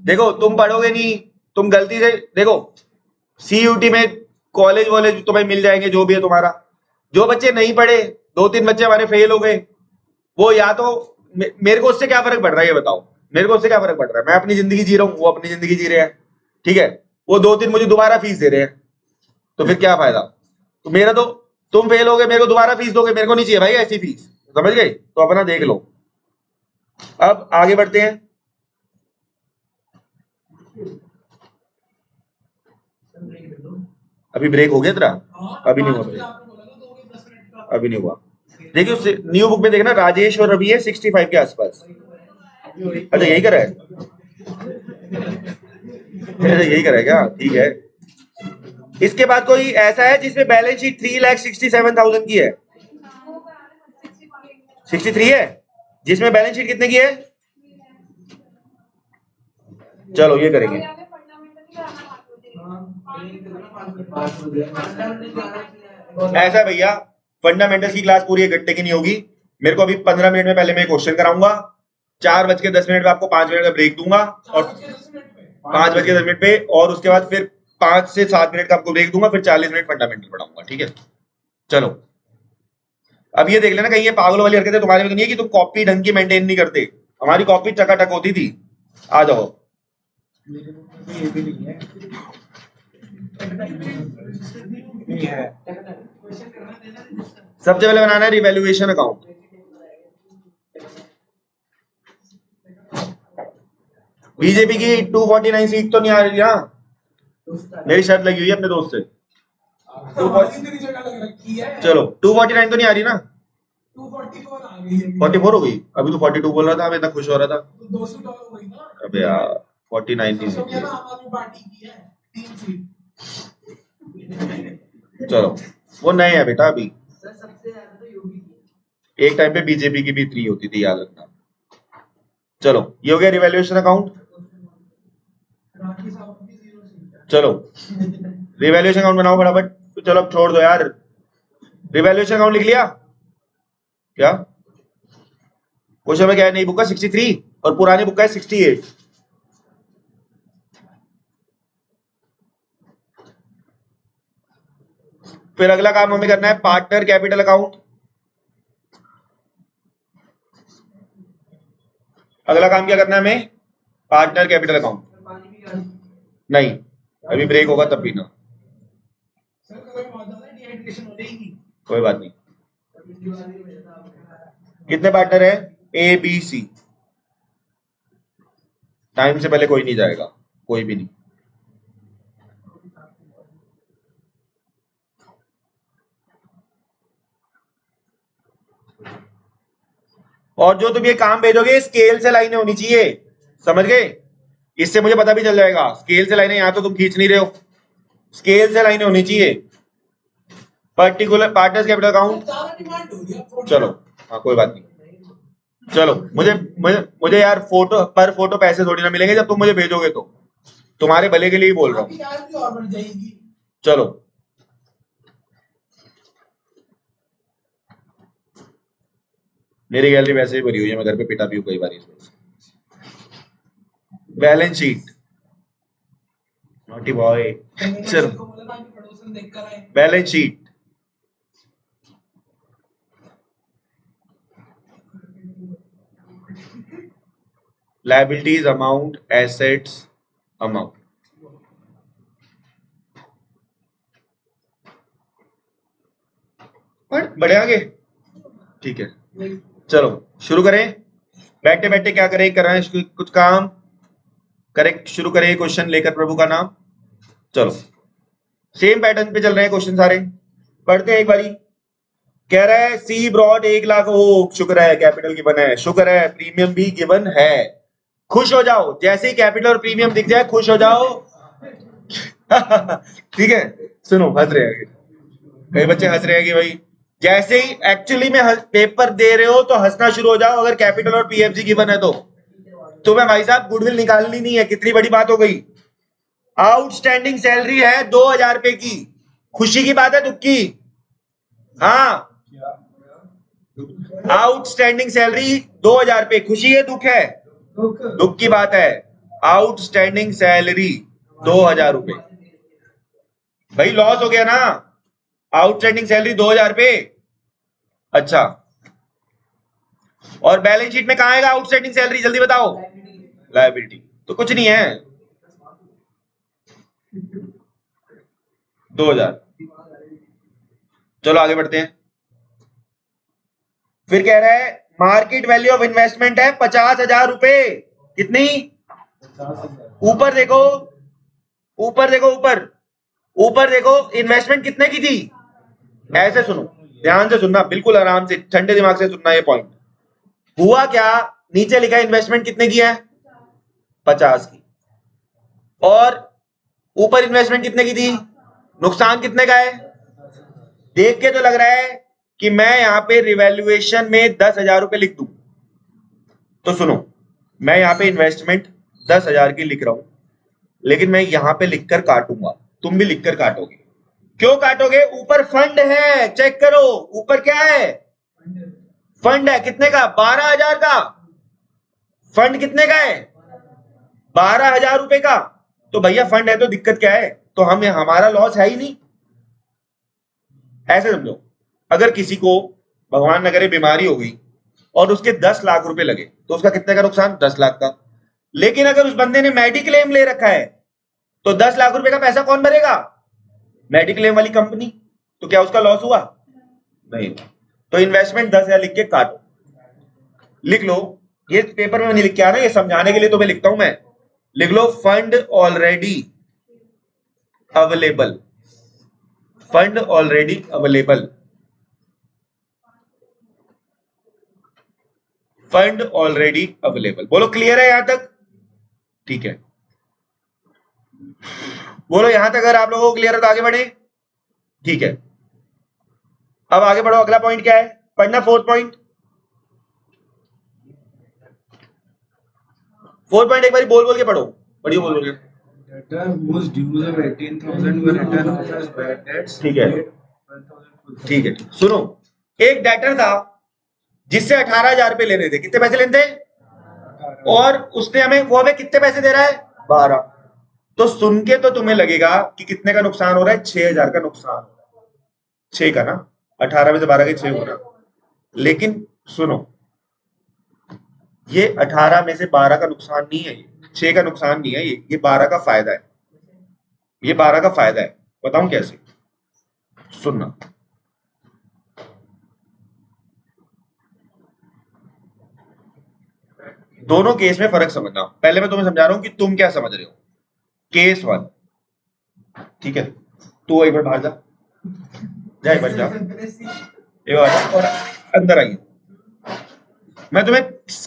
देखो, तुम पढ़ोगे नहीं, तुम गलती से देखो, सीयूटी में कॉलेज वॉलेज तुम्हें मिल जाएंगे, जो भी है तुम्हारा। जो बच्चे नहीं पढ़े, 2-3 बच्चे हमारे फेल हो गए, वो या तो मेरे को उससे क्या फर्क पड़ रहा है ये बताओ, मेरे को उससे क्या फर्क पड़ रहा है? मैं अपनी जिंदगी जी रहा हूँ, वो अपनी जिंदगी जी रहे हैं, ठीक है। वो 2-3 मुझे दोबारा फीस दे रहे हैं, तो फिर क्या फायदा? तो मेरा तो, तुम फेल हो गए, मेरे को दोबारा फीस दोगे, मेरे को नहीं चाहिए भाई ऐसी फीस, समझ गए? तो अपना देख लो। अब आगे बढ़ते हैं। अभी ब्रेक हो गया तेरा? अभी नहीं हुआ ब्रेक, आपने बोला था 2 के 10 मिनट का। अभी नहीं हुआ। देखिए उससे न्यू बुक में देखना राजेश और रवि है 65 के आसपास। अच्छा यही करा है, यही करा है क्या? ठीक है। इसके बाद कोई ऐसा है जिसमें बैलेंस शीट 3,67,000 की है? 63 है जिसमें बैलेंस शीट कितने की है? चलो ये करेंगे। ऐसा भैया, फंडामेंटल्स की क्लास पूरी 1 घंटे की नहीं होगी। मेरे को अभी 15 मिनट में पहले मैं क्वेश्चन कराऊंगा, 4:10 में आपको 5 मिनट का ब्रेक दूंगा, और 5:10 पे, और उसके बाद फिर 5 से 7 मिनट का आपको ब्रेक दूंगा, फिर 40 मिनट फंडामेंटल पढ़ाऊंगा, ठीक है? चलो अब ये देख लेना कहीं ये पागल वाली हरकतें तुम्हारे में तो नहीं है कि तुम कॉपी ढंग की मेंटेन नहीं करते। हमारी कॉपी टकाटक होती थी। आ जाओ। सबसे पहले बनाना है रिवैल्यूएशन अकाउंट। बीजेपी की 249 सीट तो नहीं आ रही ना? मेरी शर्त लगी हुई है अपने दोस्त से। चलो 249 तो नहीं आ रही ना? 244 आ गई है। 44 हो गई? अभी तो 42 बोल रहा था, मैं इतना खुश हो रहा था। तो 200 डॉलर हो गई ना। अबे यार 49 नहीं सब हुई। ये ना आम आदमी पार्टी की है 3 सीट। चलो वो नए है बेटा अभी, सर सबसे ज्यादा तो योगी की एक टाइम पे बीजेपी की भी 3 होती थी, याद रखना। चलो ये हो गया रिवैल्यूएशन अकाउंट। राखी साहब की 0 सीट। चलो रिवैल्यूएशन अकाउंट बनाओ फटाफट। तो चलो अब छोड़ दो यार, रिवैल्यूएशन अकाउंट लिख लिया क्या? क्वेश्चन में क्या है? नई बुक का 63 और पुरानी बुक का है 68। फिर अगला काम हमें करना है पार्टनर कैपिटल अकाउंट। अगला काम क्या करना है हमें? Partner capital account. पानी भी गाड़ी। नहीं अभी ब्रेक होगा तब पीना, सर कभी बहुत ज्यादा डिहाइड्रेशन हो जाएगी। कोई बात नहीं। कितने पार्टनर है? A B C. टाइम से पहले कोई नहीं जाएगा, कोई भी नहीं। और जो तुम ये काम भेजोगे स्केल से लाइनें होनी चाहिए, समझ गए? इससे मुझे पता भी चल जाएगा स्केल से लाइनें, यहां तो तुम खींच नहीं रहे हो, स्केल से लाइनें होनी चाहिए। Particular partners capital account. ज्यादा डिमांड हो गया। चलो हाँ कोई बात नहीं। चलो मुझे मुझे मुझे यार फोटो पर फोटो पैसे थोड़ी ना मिलेंगे जब तुम मुझे भेजोगे, तो तुम्हारे भले के लिए ही बोल रहा हूँ। आपकी आय भी और बढ़ जाएगी। चलो मेरी गैलरी वैसे ही भरी हुई है, मैं घर पे पिटा भी हूँ कई बार इस वजह से। Balance sheet naughty boy. चलो को बोला था कि पड़ोसन देख कर आए। Balance sheet, liabilities amount, assets amount. बढ़े आगे, ठीक है। चलो शुरू करें। बैठे बैठे क्या करें, कर रहे हैं कुछ काम, करेक्ट शुरू करें क्वेश्चन लेकर प्रभु का नाम। चलो सेम पैटर्न पे चल रहे हैं क्वेश्चन सारे, पढ़ते हैं एक बारी। कह रहा है सी ब्रॉड 1 लाख, ओ शुक्र है कैपिटल गिवन है, शुक्र है प्रीमियम भी गिवन है। खुश हो जाओ जैसे ही कैपिटल और प्रीमियम दिख जाए, खुश हो जाओ। ठीक है, सुनो हंस रहे हैं कई बच्चे, हंस रहे हैं कि भाई जैसे ही एक्चुअली में पेपर दे रहे हो तो हंसना शुरू हो जाओ, अगर कैपिटल और पीएफजी गिवन है तो। तुम्हें भाई साहब गुडविल निकालनी नहीं है, कितनी बड़ी बात हो गई। आउटस्टैंडिंग सैलरी है 2000 रुपए की, खुशी की बात है दुख की? हाँ आउटस्टैंडिंग सैलरी 2000 रुपए, खुशी है दुख है? दुख की बात है। आउटस्टैंडिंग सैलरी 2000 रुपए, भाई लॉस हो गया ना। आउटस्टैंडिंग सैलरी 2000 रुपए। अच्छा और बैलेंस शीट में कहां आएगा आउटस्टैंडिंग सैलरी, जल्दी बताओ? लायबिलिटी तो कुछ नहीं है, 2000। चलो आगे बढ़ते हैं। फिर कह रहा है मार्केट वैल्यू ऑफ इन्वेस्टमेंट है 50,000 रुपए। कितनी? ऊपर देखो, ऊपर देखो, ऊपर ऊपर देखो, इन्वेस्टमेंट कितने की थी? ऐसे सुनो, ध्यान से सुनना, बिल्कुल आराम से ठंडे दिमाग से सुनना। ये पॉइंट हुआ क्या, नीचे लिखा है इन्वेस्टमेंट कितने की है? 50 की। और ऊपर इन्वेस्टमेंट कितने की थी? नुकसान कितने का है? देख के तो लग रहा है कि मैं यहां पे रिवैल्यूएशन में 10,000 रुपए लिख दूं। तो सुनो, मैं यहां पे इन्वेस्टमेंट 10,000 की लिख रहा हूं, लेकिन मैं यहां पे लिखकर काटूंगा, तुम भी लिखकर काटोगे। क्यों काटोगे? ऊपर फंड है, चेक करो ऊपर क्या है? फंड है। कितने का? 12,000 का। फंड कितने का है? 12,000 रुपए का। तो भैया फंड है तो दिक्कत क्या है? तो हम हमारा लॉस है ही नहीं। ऐसे समझो, अगर किसी को भगवान न करे बीमारी हो गई और उसके 10 लाख रुपए लगे, तो उसका कितने का नुकसान? 10 लाख का। लेकिन अगर उस बंदे ने मेडिक्लेम ले रखा है, तो 10 लाख रुपए का पैसा कौन भरेगा? मेडिक्लेम वाली कंपनी। तो क्या उसका लॉस हुआ? नहीं। तो इन्वेस्टमेंट 10,000 लिख के काटो, लिख लो। ये पेपर में नहीं लिख के आना, ये समझाने के लिए तो मैं लिखता हूं। मैं लिख लो fund already available, fund already available, fund already available. बोलो क्लियर है यहां तक? ठीक है, बोलो यहां तक अगर आप लोगों को क्लियर है तो आगे बढ़े। ठीक है, अब आगे बढ़ो। अगला पॉइंट क्या है? पढ़ना फोर्थ पॉइंट। फोर्थ पॉइंट एक बार बोल बोल के पढ़ो, पढ़ियो बोल बोल के। Debtor whose dues of 18,000 were written off as bad debts. ठीक है, ठीक है। सुनो, एक डेटर था जिससे 18,000 रुपए लेने थे। कितने पैसे लेने थे? और उसने वो हमें कितने पैसे दे रहा है? 12। तो सुन के तो तुम्हें लगेगा कि कितने का नुकसान हो रहा है? 6,000 का नुकसान हो रहा है। 6 का ना, 18 में से 12 के 6 हो रहा। लेकिन सुनो, ये 18 में से 12 का नुकसान नहीं है, 6 का नुकसान नहीं है, ये 12 का फायदा है। ये 12 का फायदा है। बताऊं कैसे? सुनना, दोनों केस में फर्क समझना। पहले मैं तुम्हें समझा रहा हूं कि तुम क्या समझ रहे हो। केस 1, ठीक है, तू एक बार बाहर जा, जा एक बार जा, एक बार और अंदर आइए। मैं तुम्हें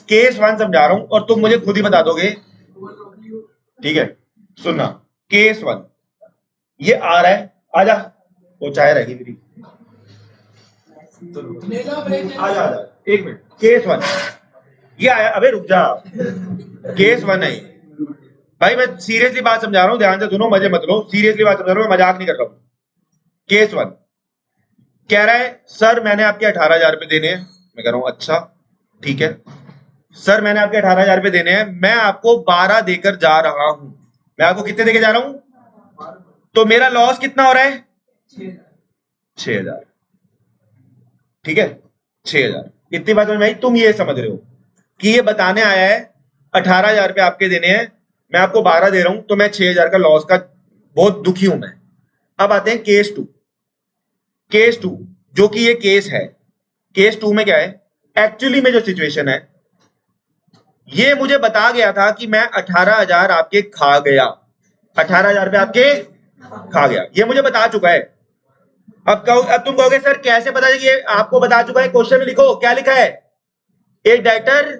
केस 1 समझा रहा हूं और तुम मुझे खुद ही बता दोगे। ठीक है, सुनना, केस 1 ये आ रहा है, आजा, वो चाय रहेगी मेरी, आजा आजा, एक मिनट। केस 1 ये आया, अबे रुक जा, केस 1 है भाई। मैं सीरियसली बात समझा रहा हूं, ध्यान से सुनो, मजे मत लो। सीरियसली बात समझा रहा हूं, मैं मजाक नहीं कर रहा हूं। केस 1 कह रहा है सर मैंने आपके 18,000 रुपए देने हैं। मैं कह रहा हूं अच्छा ठीक है सर, मैंने आपके 18,000 रुपए देने हैं, मैं आपको 12 देकर जा रहा हूं। मैं आपको कितने देकर जा रहा हूं? तो मेरा लॉस कितना हो रहा है? 6,000। ठीक है, 6,000। इतनी बात समझ में आई? तुम ये समझ रहे हो कि ये बताने आया है 18,000 रुपए आपके देने हैं, मैं आपको 12 दे रहा हूं, तो मैं 6,000 का लॉस का बहुत दुखी हूं मैं। अब आते हैं केस 2। केस 2 जो कि ये केस है, केस 2 में क्या है? एक्चुअली में जो सिचुएशन है, ये मुझे बता गया था कि मैं 18,000 आपके खा गया, 18,000 रुपए आपके खा गया, ये मुझे बता चुका है। अब तुम कहोगे सर कैसे पता चला कि ये आपको बता चुका है? क्वेश्चन में लिखो क्या लिखा है। ए डेटर,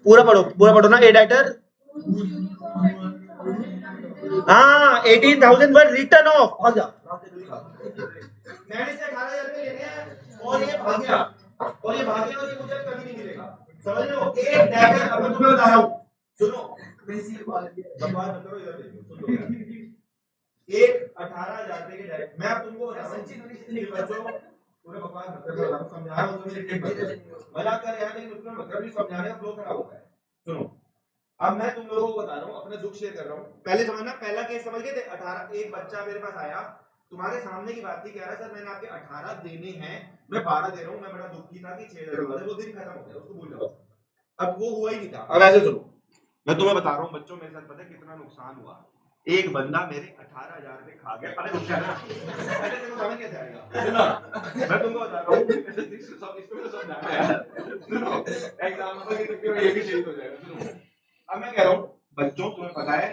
पूरा पढ़ो ना। ए डेटर, हाँ 18,000 वर रिटर्न ऑफ। भाग जा, मैंने से 18,000 रुपए लेने हैं और ये भाग गया, और ये भाग गया और ये मुझे कभी नहीं मिलेगा। समझ रहे हो? एक डेटर, अब मैं तुम्हें बता रहा हूं, सुनो, बकवास मत करो, इधर देखो, सुन लो। एक 18,000 रुपए के डेटर, मैं अब तुमको बता रहा हूं बच्चों, पूरा बकवास मत करो, समझा रहा हूं तुम्हें, मजाक कर यार, लेकिन उसमें मतलब भी समझाने का फ्लो खराब होता है। सुनो, अब मैं तुम लोगों को बता रहा हूं, अपना दुख शेयर कर रहा हूं। पहले समझना, पहला केस समझ गए थे? 18, एक बच्चा मेरे पास आया, तुम्हारे सामने की बात थी, कह रहा सर मैंने आपके 18 देने हैं, मैं 12 दे रहा हूं, मैं बड़ा दुखी था कि 6,000, वो दिन खत्म हो गया, उसको भूल जाओ। अब वो हुआ ही नहीं था। अब ऐसे सुनो, मैं तुम्हें बता रहा हूं बच्चों, मेरे साथ पता है कितना नुकसान हुआ। एक बंदा मेरे 18,000 रुपए खा गया। अरे रुक जा ना, अरे तेरे को समझ कैसे आएगा? सुनो, मैं तुमको बता रहा हूँ, इसको भी तो समझाना है यार। सुनो, एग्जाम्पल के चक्कर में ये भी चेंज हो जाएगा। सुनो, अब मैं कह रहा हूँ बच्चों, तुम्हें पता है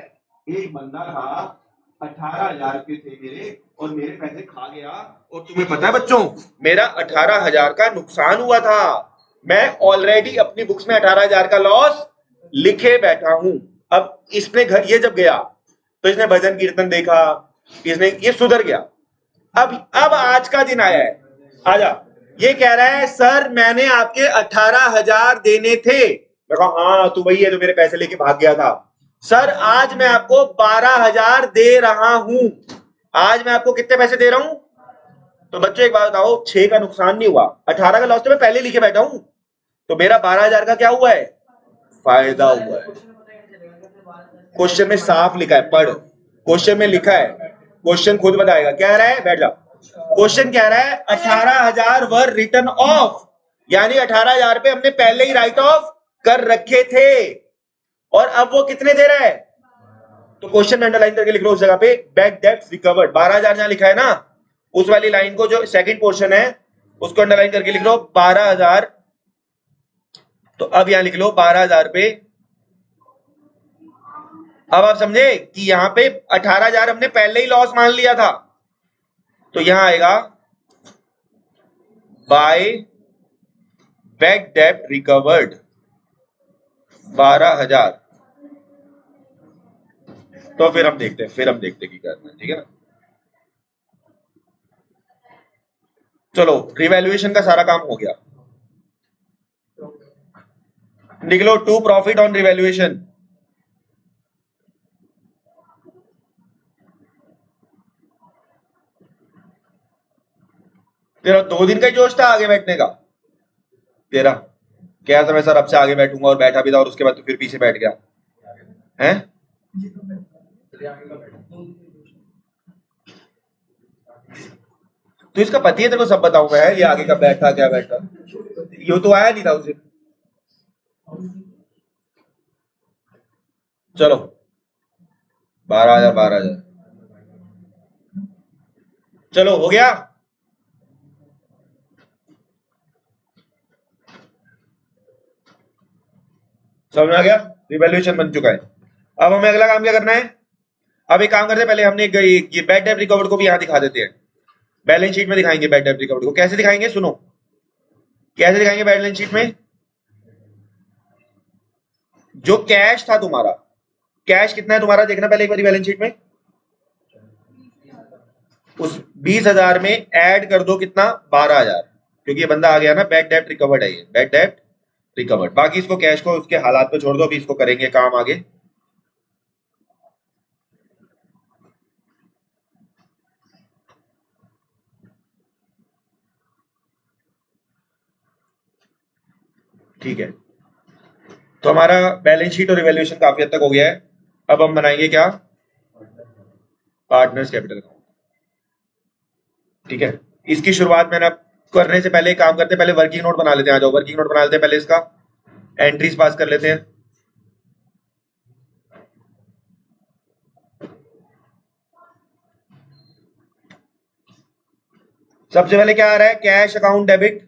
एक बंदा था, 18,000 रुपए थे मेरे, और मेरे पैसे खा गया, और तुम्हें पता है बच्चों मेरा 18,000 का नुकसान हुआ था। मैं ऑलरेडी अपनी बुक्स में 18,000 का लॉस लिखे बैठा हूं। अब इसने घर ये जब गया तो इसने भजन कीर्तन देखा, इसने ये सुधर गया। अब आज का दिन आया है, आजा, ये कह रहा है सर मैंने आपके 18,000 देने थे। मैं कहा हाँ तू वही है जो मेरे पैसे लेके भाग गया था। सर आज मैं आपको 12,000 दे रहा हूं। आज मैं आपको कितने पैसे दे रहा हूं? तो बच्चों एक बात बताओ, 6 का नुकसान नहीं हुआ, 18 का लॉस तो मैं पहले लिखे बैठा हूं, तो मेरा 12,000 का क्या हुआ है? फायदा हुआ है। क्वेश्चन में साफ लिखा है, पढ़, क्वेश्चन में लिखा है, क्वेश्चन खुद बताएगा। क्या रहा है, बैठ जा। क्वेश्चन कह रहा है 18,000 वर रिटर्न ऑफ, यानी 18,000 रुपए हमने पहले ही राइट ऑफ कर रखे थे, और अब वो कितने दे रहा है? तो क्वेश्चन में अंडरलाइन करके लिख लो उस जगह पे बैड डेब्ट्स रिकवर्ड। 12,000 जहां लिखा है ना, उस वाली लाइन को, जो सेकंड पोर्शन है उसको अंडरलाइन करके लिख लो 12,000। तो अब यहां लिख लो 12,000 पे। अब आप समझे कि यहां पे 18,000 हमने पहले ही लॉस मान लिया था, तो यहां आएगा बाय बैड डेब्ट रिकवर्ड 12,000। तो फिर हम देखते हैं कि करना है, ठीक है ना। चलो रिवैल्यूएशन का सारा काम हो गया। निकलो टू प्रॉफिट ऑन रिवैल्यूएशन। तेरा 2 दिन का ही जोश था आगे बैठने का, तेरा क्या था? मैं सर अब से आगे बैठूंगा, और बैठा भी था, और उसके बाद तो फिर पीछे बैठ गया है। तो इसका पति है तेरे को सब बताऊंगा है, ये आगे का बैठा क्या बैठा, ये तो आया नहीं था उस दिन। चलो 12,000 12,000, चलो हो गया। समझ में आ गया, रिवैल्यूएशन बन चुका है। अब हमें अगला काम क्या करना है? अब एक काम करते हैं, पहले हमने ये बैड डेब्ट रिकवर्ड को भी यहां दिखा देते हैं। बैलेंस शीट में दिखाएंगे बैड डेब्ट रिकवर्ड को। कैसे दिखाएंगे सुनो, कैसे दिखाएंगे बैलेंस शीट में? जो कैश था तुम्हारा, कैश कितना है तुम्हारा देखना पहले एक बार बैलेंस शीट में। उस 20,000 में ऐड कर दो कितना, 12,000, क्योंकि ये बंदा आ गया ना, बैड डेब्ट रिकवर्ड है, ये बैड डेब्ट रिकवर्ड। बाकी इसको कैश को उसके हालात पे छोड़ दो, अभी इसको करेंगे काम आगे। ठीक है, तो हमारा बैलेंस शीट और रिवैल्यूएशन काफी हद तक हो गया है। अब हम बनाएंगे क्या, पार्टनर्स कैपिटल अकाउंट। ठीक है, इसकी शुरुआत मैंने करने से पहले काम करते हैं, पहले वर्किंग नोट बना लेते हैं। आ जाओ वर्किंग नोट बना लेते हैं, पहले इसका एंट्रीज पास कर लेते हैं। सबसे पहले क्या आ रहा है, cash account debit,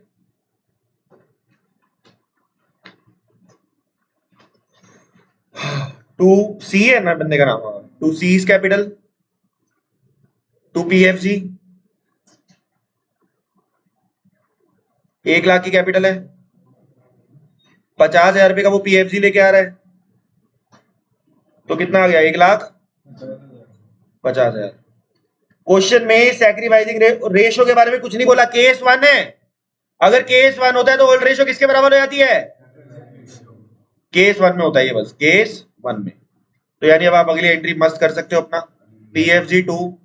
to C है ना बंदे का नाम, to C capital, to P F G, 1 lakh की कैपिटल है, 50,000 रुपए का वो पीएफजी लेके आ रहा है, तो कितना आ गया, 1,50,000। क्वेश्चन में सैक्रिफाइसिंग रेशो के बारे में कुछ नहीं बोला, केस 1 है। अगर केस 1 होता है तो ओल्ड रेशो किसके बराबर हो जाती है? केस 1 में होता है ये, बस केस 1 में। तो यानी अब आप अगली एंट्री मस्त कर सकते हो अपना, PFG to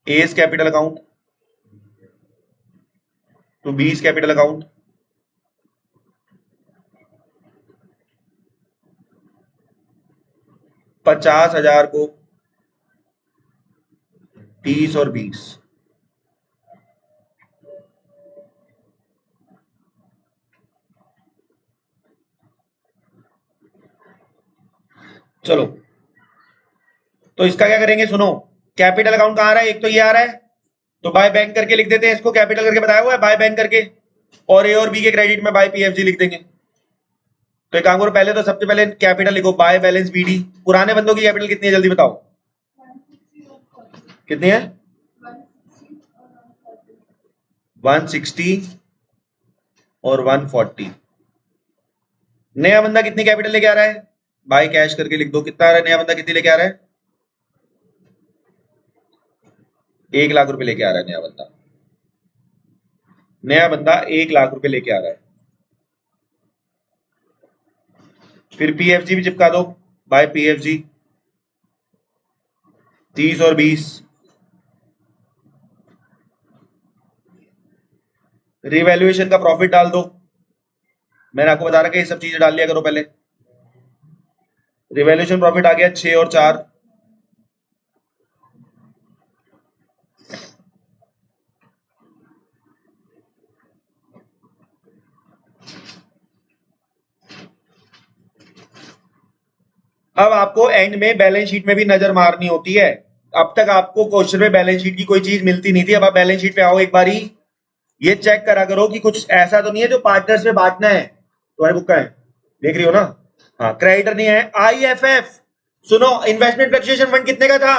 S capital account, to बीस कैपिटल अकाउंट, $50,000 को 30 और 20। चलो तो इसका क्या करेंगे, सुनो, कैपिटल अकाउंट कहाँ आ रहा है, एक तो ये आ रहा है, तो बाय बैंक करके लिख देते हैं इसको, कैपिटल करके बताया हुआ है बाय बैंक करके, और ए और बी के क्रेडिट में बाय पीएफजी लिख देंगे। तो एक काम करो, पहले तो सबसे पहले कैपिटल लिखो, बाय बैलेंस बीडी। पुराने बंदों की कैपिटल कितनी है जल्दी बताओ, कितनी है? 160 और 140। नया बंदा कितनी कैपिटल लेके आ रहा है, बाय कैश करके लिख दो, कितना आ रहा है नया बंदा, कितनी लेके आ रहा है? 1 लाख रुपए लेके आ रहा है नया बंदा। नया बंदा 1 लाख रुपए लेके आ रहा है। फिर पीएफजी भी चिपका दो, बाय पीएफजी 30 और 20। रिवैल्यूएशन का प्रॉफिट डाल दो, मैंने आपको बता रखा है ये सब चीजें डाल लिया करो पहले। रिवैल्यूएशन प्रॉफिट आ गया 6 और 4। अब आपको एंड में बैलेंस शीट में भी नजर मारनी होती है। अब तक आपको क्वेश्चन में बैलेंस शीट की कोई चीज मिलती नहीं थी, अब आप बैलेंस शीट पे आओ एक बारी, ये चेक करा करो कि कुछ ऐसा तो नहीं है जो पार्टनर्स में बांटना है। तुम्हारी बुक का है, देख रही हो ना? हाँ, क्रेडिटर नहीं है। आईएफएफ, सुनो, इन्वेस्टमेंट फ्लक्चुएशन फंड कितने का था?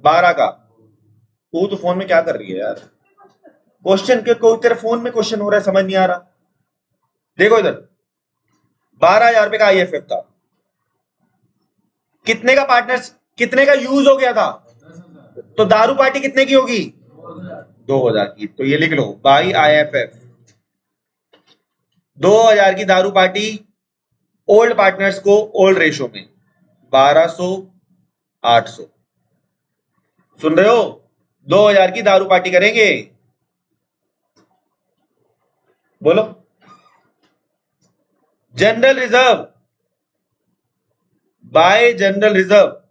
12 का। तू तो फोन में क्या कर रही है यार, क्वेश्चन के कोई तेरे फोन में क्वेश्चन हो रहा है, समझ नहीं आ रहा। देखो इधर, 12,000 रुपए का आईएफएफ था। कितने का पार्टनर्स, कितने का यूज हो गया था? तो दारू पार्टी कितने की होगी? 2000 की। तो ये लिख लो, बाई आईएफएफ 2000 की दारू पार्टी ओल्ड पार्टनर्स को ओल्ड रेशो में 1200 800। सुन रहे हो? 2000 की दारू पार्टी करेंगे, बोलो। General reserve, bye general reserve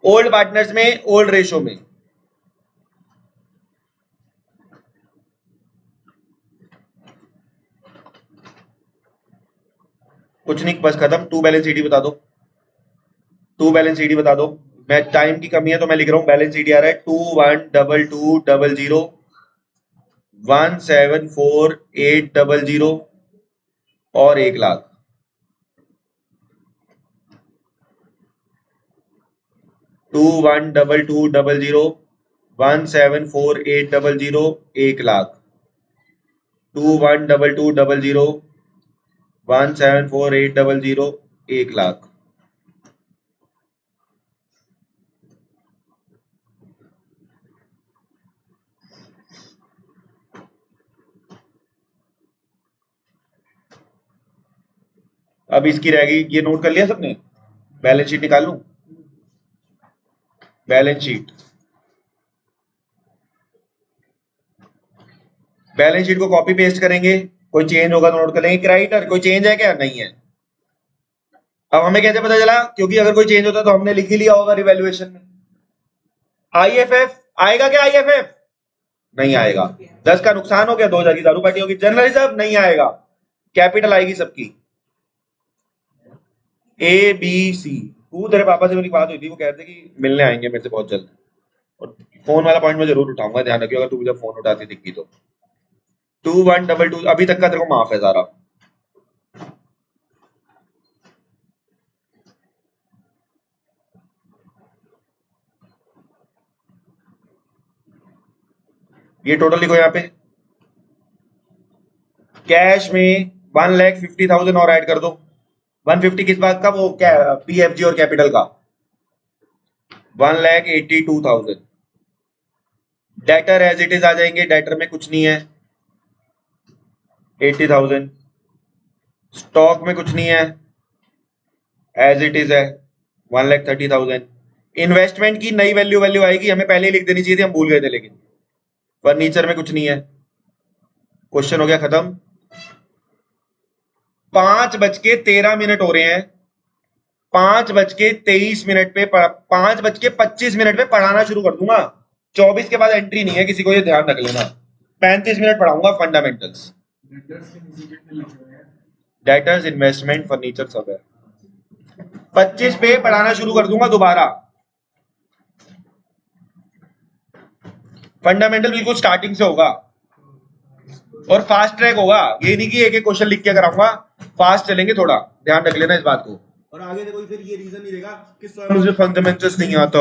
old partners में ओल्ड रेशो में। कुछ नहीं, बस खत्म। टू बैलेंस ईडी बता दो, टू बैलेंस ईडी बता दो। मैं टाइम की कमी है तो मैं लिख रहा हूं, बैलेंस ईडी आ रहा है 212200 174800 और 1 लाख। 212200 174800 1 लाख। 212200 174800 1 लाख। अब इसकी रहेगी, ये नोट कर लिया सबने? बैलेंस शीट निकाल लूं, बैलेंस शीट। बैलेंस शीट को कॉपी पेस्ट करेंगे, कोई चेंज होगा तो नोट कर लेंगे। क्रेडिटर कोई चेंज है क्या? नहीं है। अब हमें कैसे पता चला? क्योंकि अगर कोई चेंज होता तो हमने लिख ही लिया होगा रिवैल्यूएशन में। आईएफएफ आएगा क्या? आईएफएफ नहीं आएगा। 10 का नुकसान हो गया, 2000 की दारू पार्टी होगी। जनरल रिजर्व नहीं आएगा, कैपिटल आएगी सबकी, ए बी सी। तू, तेरे पापा से मेरी बात हुई थी, वो कहते कि मिलने आएंगे मेरे से बहुत जल्द, और फोन वाला पॉइंट में जरूर उठाऊंगा, ध्यान रखियो अगर तू मुझे फोन उठाती दिखी तो। 2122 अभी तक का तेरे को माफ है सारा। ये टोटल लिखो यहाँ पे। कैश में 1,50,000 और ऐड कर दो। 150 किस बात का? वो क्या, पीएफजी और कैपिटल का। 1,82,000। डेटर एज इट इज आ जाएंगे, डेटर में कुछ नहीं है, 80,000। स्टॉक में कुछ नहीं है, एज इट इज है, 1,30,000। इन्वेस्टमेंट की नई वैल्यू आएगी, हमें पहले ही लिख देनी चाहिए थी, हम भूल गए थे। लेकिन फर्नीचर में कुछ नहीं है। क्वेश्चन हो गया खत्म। 5:13 हो रहे हैं, 5:23 पे 5:25 पे पढ़ाना शुरू कर दूंगा। 24 के बाद एंट्री नहीं है, किसी को ये ध्यान रख लेना। 35 मिनट पढ़ाऊंगा फंडामेंटल्स। डेटर्स, इन्वेस्टमेंट, फर्नीचर सब है। 25 पे पढ़ाना शुरू कर दूंगा दोबारा। फंडामेंटल बिल्कुल स्टार्टिंग से होगा और फास्ट ट्रैक होगा, ये नहीं कि एक एक क्वेश्चन लिख के कराऊंगा, फास्ट चलेंगे, थोड़ा ध्यान रख लेना इस बात को। और आगे से कोई फिर ये रीजन नहीं देगा कि सर मुझे फंडामेंटल्स नहीं आता।